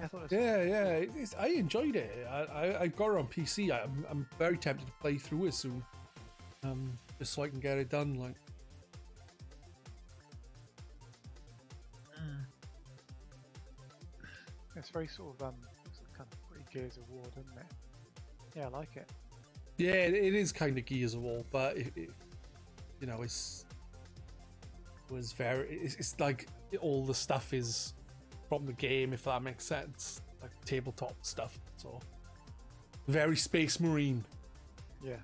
I thought it was I enjoyed it. I got it on PC. I'm very tempted to play through it soon, just so I can get it done. Like, it's very sort of kind of pretty Gears of War, isn't it? Yeah, I like it. yeah, it is kind of Gears of War, but you know, it's like all the stuff is from the game, if that makes sense, like tabletop stuff. So very Space Marine. Yeah.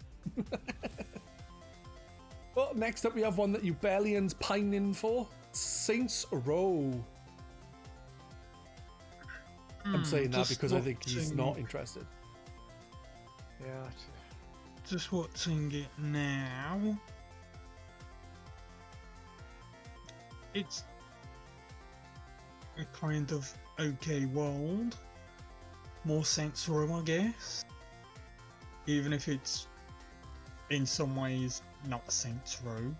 Well, next up we have one that you Bellions pining for, Saints Row. I'm saying that because I think he's not interested. Yeah. Just watching it now. It's a kind of okay world. More Saints Row, I guess. Even if it's in some ways not Saints Row.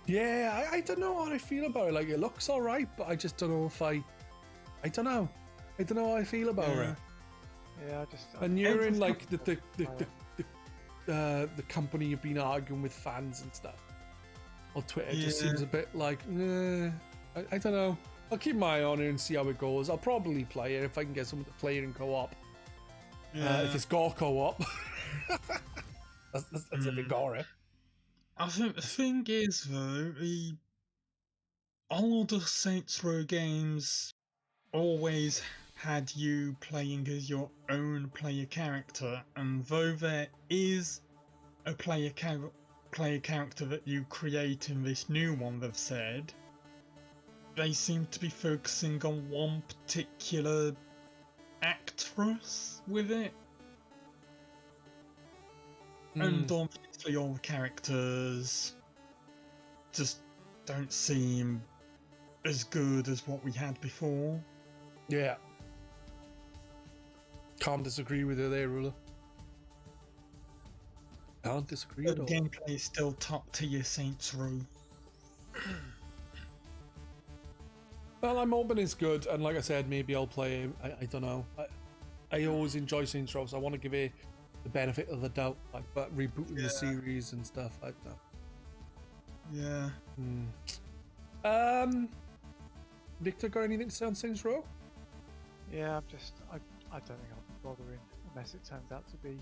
Yeah, I don't know how I feel about it. Like, it looks alright, but I just don't know if I don't know. I don't know how I feel about it. Yeah, and you're in like the company you've been arguing with fans and stuff on Twitter. It just seems a bit like, I don't know. I'll keep my eye on it and see how it goes. I'll probably play it if I can get someone to play it in co-op. If it's got co-op. that's a bit gory. I think the thing is, though, all the Saints Row games always had you playing as your own player character, and though there is a player character that you create in this new one, they've said, they seem to be focusing on one particular actress with it. And obviously all the characters just don't seem as good as what we had before. Yeah. Can't disagree with you there, Rula. Can't disagree at all. The gameplay is still top tier Saints Row. Well, I'm hoping it's good, and like I said, maybe I'll play it. I don't know. I always enjoy Saints Row, so I want to give it the benefit of the doubt, like, but rebooting the series and stuff, I don't know. Yeah. Victor, got anything to say on Saints Row? Yeah, I don't think I'll be bothering unless it turns out to be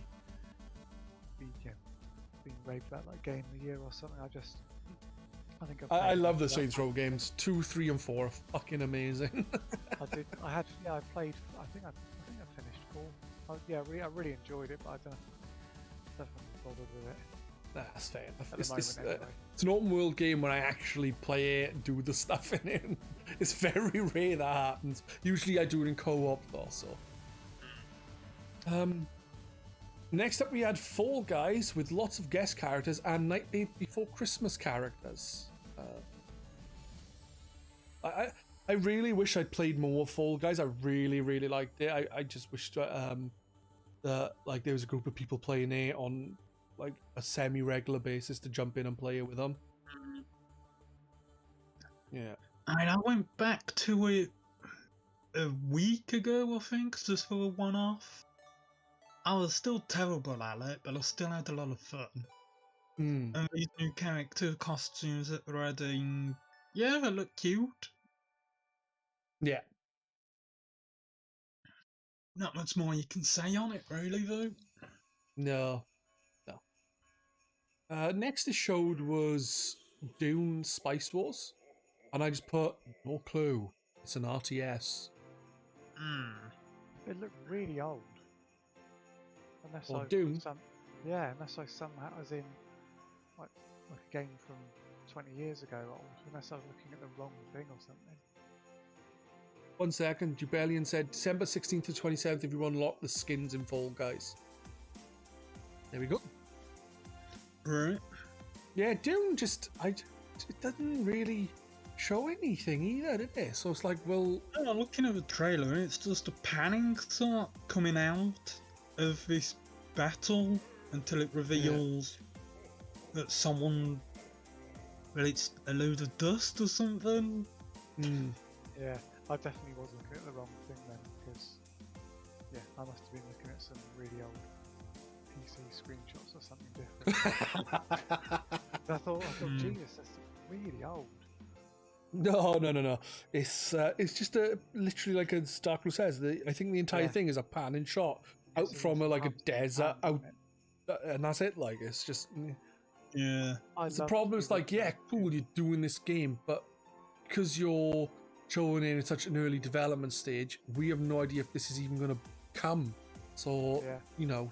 being raved about like game of the year or something. I think I love the Saints Row games. 2, 3, and 4 are fucking amazing. I played. I think I finished 4. I really enjoyed it, but I don't bothered with it. That's fair enough. At the moment, anyway. It's an open world game where I actually play it, do the stuff in it. It's very rare that happens. Usually I do it in co-op though, so. Next up we had Fall Guys with lots of guest characters and Nightmare Before Christmas characters. I really wish I'd played more Fall Guys. I really, really liked it. I just wish that like there was a group of people playing it on like a semi-regular basis to jump in and play it with them. Yeah. I went back to it a week ago, I think, just for a one-off. I was still terrible at it, but I still had a lot of fun. And these new character costumes that they're adding, yeah, they look cute. Yeah. Not much more you can say on it, really, though. No. Next it showed was Dune Spice Wars, and I just put no clue. It's an RTS. It looked really old. Unless Dune. Unless I somehow, as in like a game from 20 years ago old. Unless I was looking at the wrong thing or something. 1 second, Jubelian said December 16th to 27th if you unlock the skins in Fall Guys. There we go. Right. Yeah, Dune it doesn't really show anything either, did it? So it's like, well... Oh, looking at the trailer, it's just a panning shot coming out of this battle until it reveals that someone... Well, it's a load of dust or something. Yeah, I definitely was looking at the wrong thing then, because I must have been looking at some really old PC screenshots or something different. I thought, Jesus, that's really old. No. It's just literally like as Darkroom says. I think the entire thing is a pan and shot out from a desert out, and that's it. Like it's just. Yeah. The problem is like, cool, you're doing this game, but because you're showing it in such an early development stage, we have no idea if this is even going to come. So,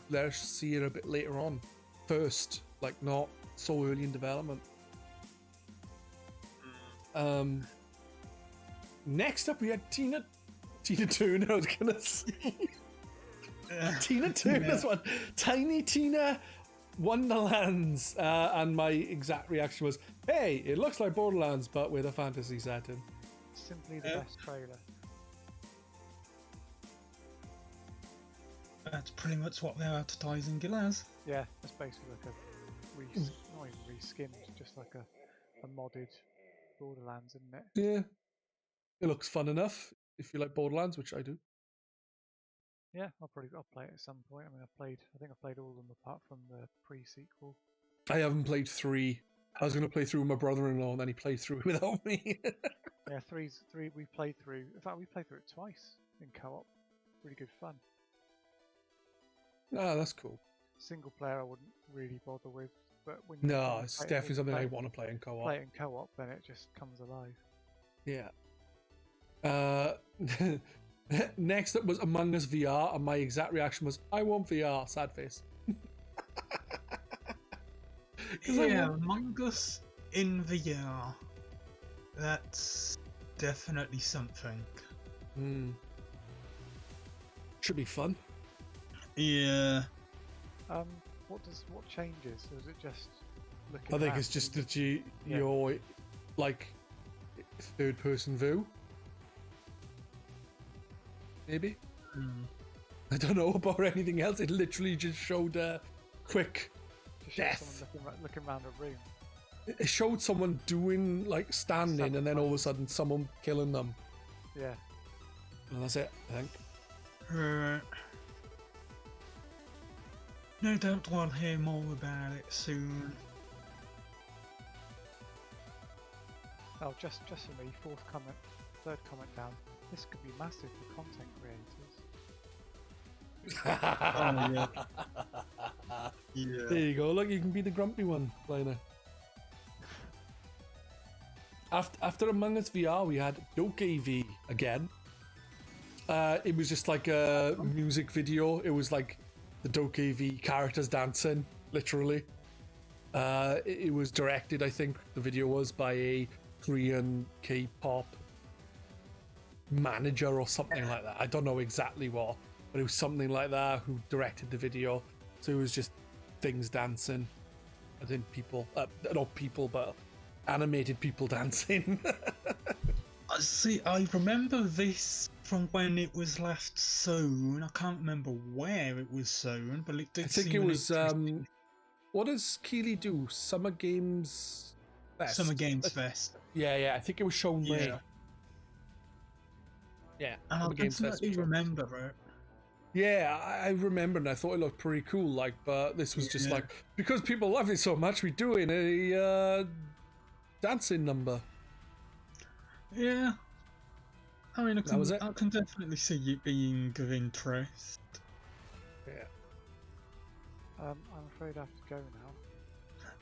let's see it a bit later on. First, like not so early in development. Next up we had Tina Turner, I was going to say. Tina Turner's one. Tiny Tina Wonderlands. And my exact reaction was, hey, it looks like Borderlands, but with a fantasy setting. Simply the best trailer. That's pretty much what they're advertising it as. Yeah, it's basically like a not even reskinned, just like a modded Borderlands, isn't it? Yeah. It looks fun enough if you like Borderlands, which I do. Yeah, I'll play it at some point. I think I played all of them apart from the pre-sequel. I haven't played 3. I was going to play through with my brother-in-law, and then he played through without me. Yeah, 3 we played through. In fact, we played through it twice in co-op. Really good fun. Ah, that's cool. Single player, I wouldn't really bother with, but when it's definitely something I want to play in co-op. Play it in co-op, then it just comes alive. Yeah. Next up was Among Us VR, and my exact reaction was, I want VR, sad face. Among Us in VR. That's definitely something. Should be fun. Yeah. What changes? Or is it just looking? I think it's just that you're like third person view. Maybe. I don't know about anything else. It literally just showed a quick death. Looking around a room. It showed someone doing standing, and then all of a sudden someone killing them. Yeah. And that's it, I think. No doubt we'll hear more about it soon. Oh, just for me, third comment down. This could be massive for content creators. Oh yeah. Yeah. There you go. Look, you can be the grumpy one, Lana. After Among Us VR, we had GRcade again. It was just like a music video. It was like the GRcade characters dancing, literally. It was directed, I think, the video was by a Korean K-pop manager or something like that. I don't know exactly what, but it was something like that who directed the video. So it was just things dancing. I think people, not people, but animated people dancing. See, I remember this from when it was last sown. I can't remember where it was sown, but it did. I think seem it was. interesting. What does Keeley do? Summer Games Fest. Summer Games Fest. Yeah. I think it was shown Yeah. there. Yeah. And I Summer Games Fest definitely was shown. remember it. Yeah, I remember, and I thought it looked pretty cool. Like, but this was just like, because people love it so much, we're doing a dancing number. Yeah. I mean, That was it. I can definitely see it being of interest. Yeah. I'm afraid I have to go now.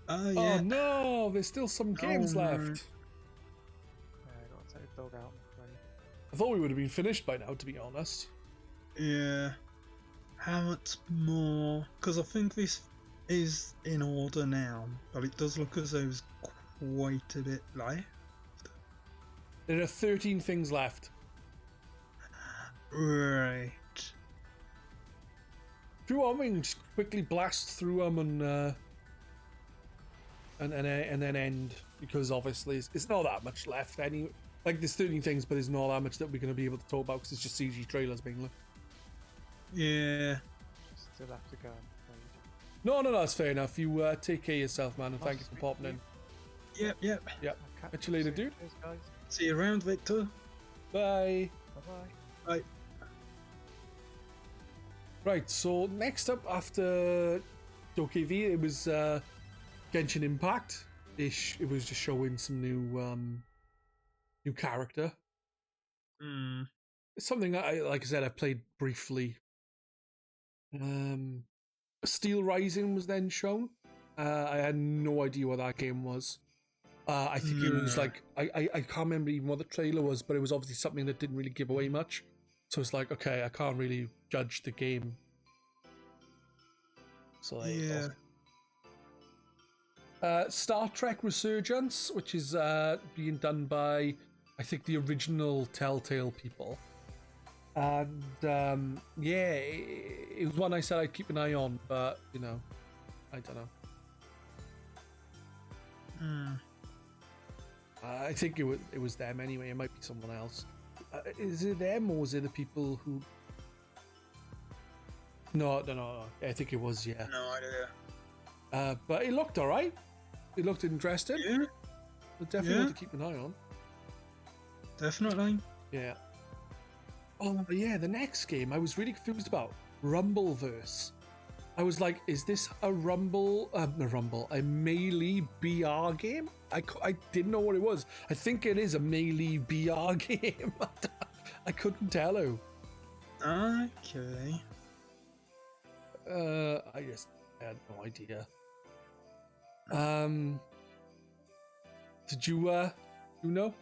Oh, Oh yeah. no, there's still some games no. left. Yeah, I got to take the dog out, I'm afraid. I thought we would have been finished by now, to be honest. Yeah. How much more? Because I think this is in order now, but it does look as though there's quite a bit left. There are 13 things left. Right. If you want, we can just quickly blast through them and then end, because obviously it's not that much left. Like there's 13 things, but there's not that much that we're going to be able to talk about because it's just CG trailers being looked. Yeah. Still have to go, I'm afraid. No, that's fair enough. You take care of yourself, man, and Nice thank to you for speak popping to in. Yep. Yep. I'll Catch you later, soon. dude. Cheers, guys. See you around, Victor. Bye. Bye-bye. Bye. Right, so next up after GRcade, it was Genshin Impact. It was just showing some new character. It's something like I said, I played briefly. Steel Rising was then shown. I had no idea what that game was. I think it was like I can't remember even what the trailer was, but it was obviously something that didn't really give away much. So it's like, okay, I can't really judge the game. So Star Trek Resurgence, which is being done by, I think, the original Telltale people. And it was one I said I'd keep an eye on, but I don't know. I think it was them anyway. It might be someone else. Is it them or was it the people who? No. I think it was, yeah. No idea. But it looked alright. It looked interesting. Yeah. But definitely want to keep an eye on. Definitely. Yeah. Oh yeah, the next game I was really confused about. Rumbleverse. I was like, is this a Melee BR game? I didn't know what it was. I think it is a Melee BR game. I couldn't tell who. Okay. I just had no idea. Did you know?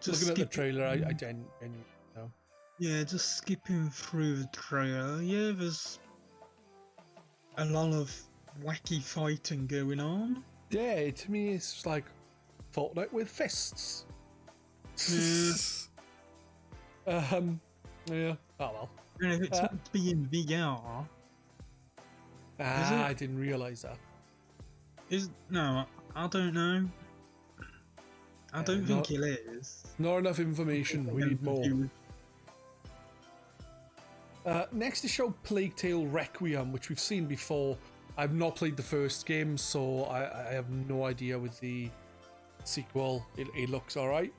Just Looking at the trailer, I didn't know. Yeah, just skipping through the trailer. Yeah, there's a lot of wacky fighting going on. Yeah, to me it's like Fortnite with fists. Yeah. Yeah. Oh well. And if it's meant to be in VR, I didn't realise that. no, I don't know. I don't think it is. Not enough information. We need more. Next to show Plague Tale Requiem, which we've seen before. I've not played the first game, so I have no idea with the sequel. It looks alright.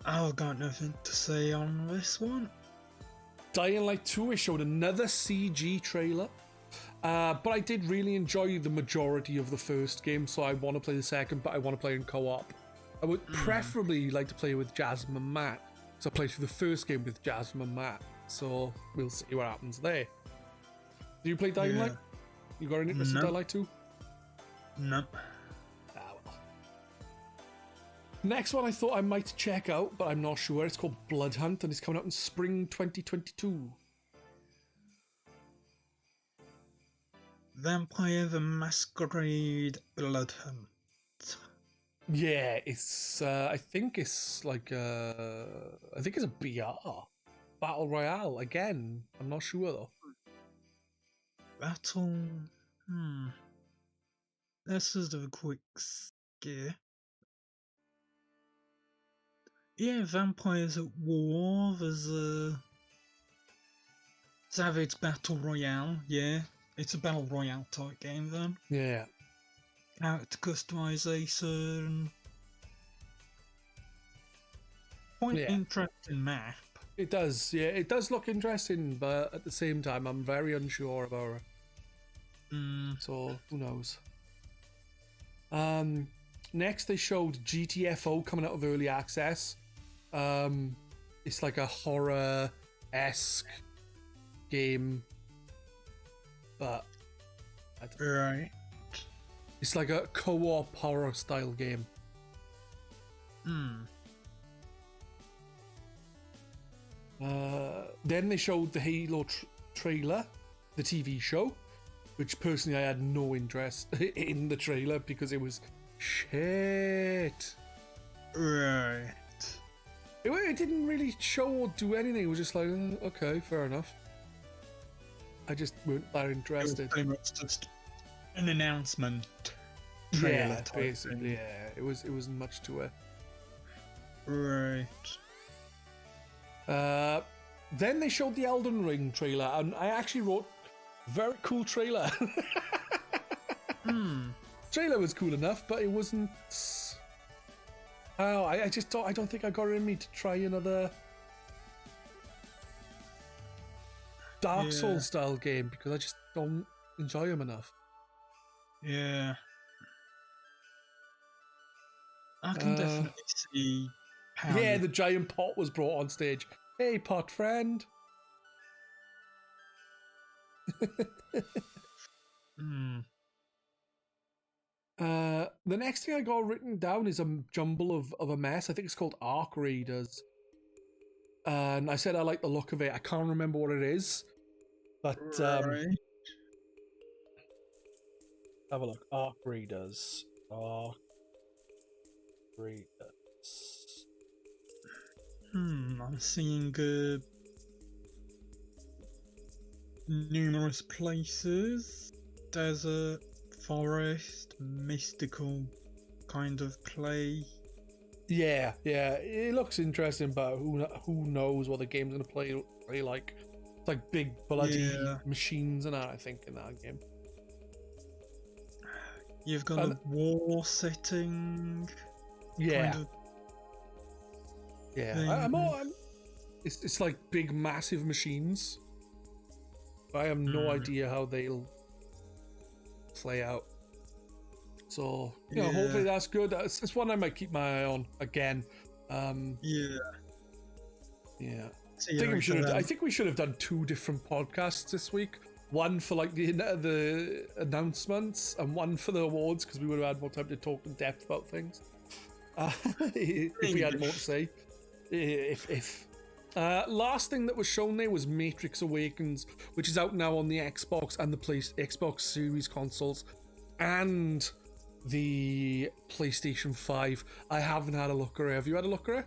I've got nothing to say on this one. Dying Light 2, it showed another CG trailer. But I did really enjoy the majority of the first game, so I want to play the second, but I want to play in co-op. I would preferably like to play with Jasmine and Matt. So I played through the first game with Jasmine and Matt. So we'll see what happens there. Do you play Dying Light? You got any interest in Dying Light 2? No. Ah, well. Next one I thought I might check out, but I'm not sure. It's called Blood Hunt, and it's coming out in spring 2022. Vampire the Masquerade Blood Hunt. Yeah, it's. I think it's like I think it's a BR Battle Royale again. I'm not sure though. Battle. Let's just have a quick scare. Yeah, Vampires at War. There's a Savage Battle Royale. Yeah, it's a Battle Royale type game then. Yeah. Character customization. Quite interesting map. It does, yeah. It does look interesting, but at the same time, I'm very unsure about it. So, who knows? Next, they showed GTFO coming out of early access. It's like a horror-esque game, but Right. It's like a co-op horror style game. Then they showed the Halo trailer, the TV show, which personally I had no interest in the trailer because it was shit. Right. It didn't really show or do anything. It was just like, okay, fair enough. I just weren't that interested. It was pretty much just an announcement trailer. Yeah, basically, yeah. It wasn't much to it. Right. Then they showed the Elden Ring trailer, and I actually wrote, very cool trailer. Trailer was cool enough, but it wasn't. Oh, I don't think I got it in me to try another Dark Souls style game because I just don't enjoy them enough. Yeah. I can definitely see how. Yeah, the giant pot was brought on stage. Hey, pot friend. The next thing I got written down is a jumble of a mess. I think it's called Arc Raiders. And I said I like the look of it. I can't remember what it is. But Right. have a look. Arc Raiders. Arc Raiders. I'm seeing numerous places. Desert, forest, mystical kind of play. Yeah, it looks interesting, but who knows what the game's gonna play like? It's like big bloody machines and that, I think, in that game. You've got a war setting. Yeah, Kind of yeah. It's like big, massive machines. I have no idea how they'll play out. So, hopefully that's good. It's one I might keep my eye on again. Yeah. I think we should have done 2 different podcasts this week. One for like the announcements and one for the awards because we would have had more time to talk in depth about things. If we had more to say. Last thing that was shown there was Matrix Awakens, which is out now on the Xbox and the Xbox Series consoles and the PlayStation 5. I haven't had a look at it. Have you had a look at it?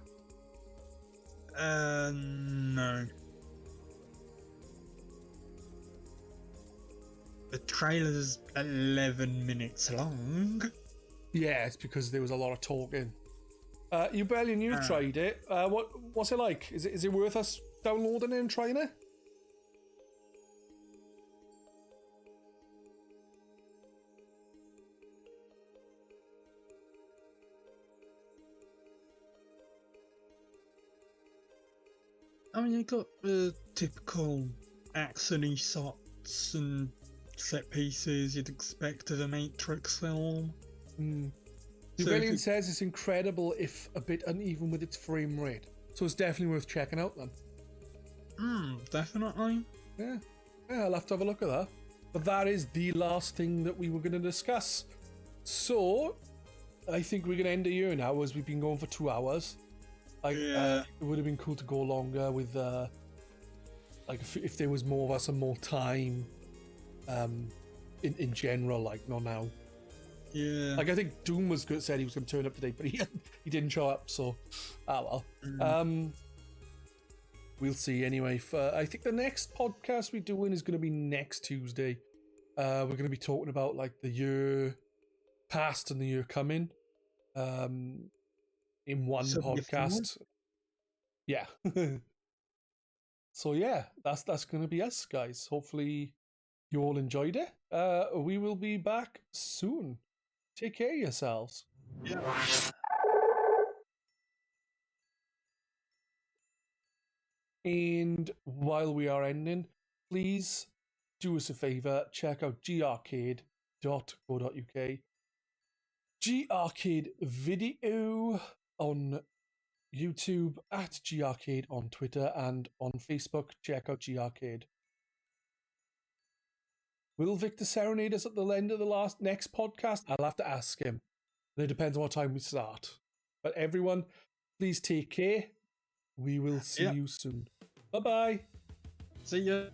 No. The trailer's 11 minutes long. Yeah, it's because there was a lot of talking. You tried it. What's it like? Is it worth us downloading it and trying it? I mean, you got the typical action-y shots and set pieces you'd expect of a Matrix film. Rebellion says it's incredible if a bit uneven with its frame rate. So it's definitely worth checking out then. Definitely. Yeah, I'll have to have a look at that. But that is the last thing that we were going to discuss. So I think we're going to end the year now, as we've been going for 2 hours. It would have been cool to go longer with, if there was more of us and more time, in general, like not now. Yeah. Like I think Doom said he was going to turn up today, but he didn't show up. So, well. We'll see anyway. I think the next podcast we're doing is going to be next Tuesday. We're going to be talking about like the year past and the year coming, in one podcast. Yeah. So yeah, that's going to be us, guys. Hopefully you all enjoyed it. We will be back soon. Take care of yourselves. Yeah. And while we are ending, please do us a favour, check out GRcade.co.uk. GRcade Video on YouTube, at GRcade on Twitter, and on Facebook, check out GRcade. Will Victor serenade us at the end of the next podcast? I'll have to ask him. It depends on what time we start. But everyone, please take care. We will see you soon. Bye-bye. See ya.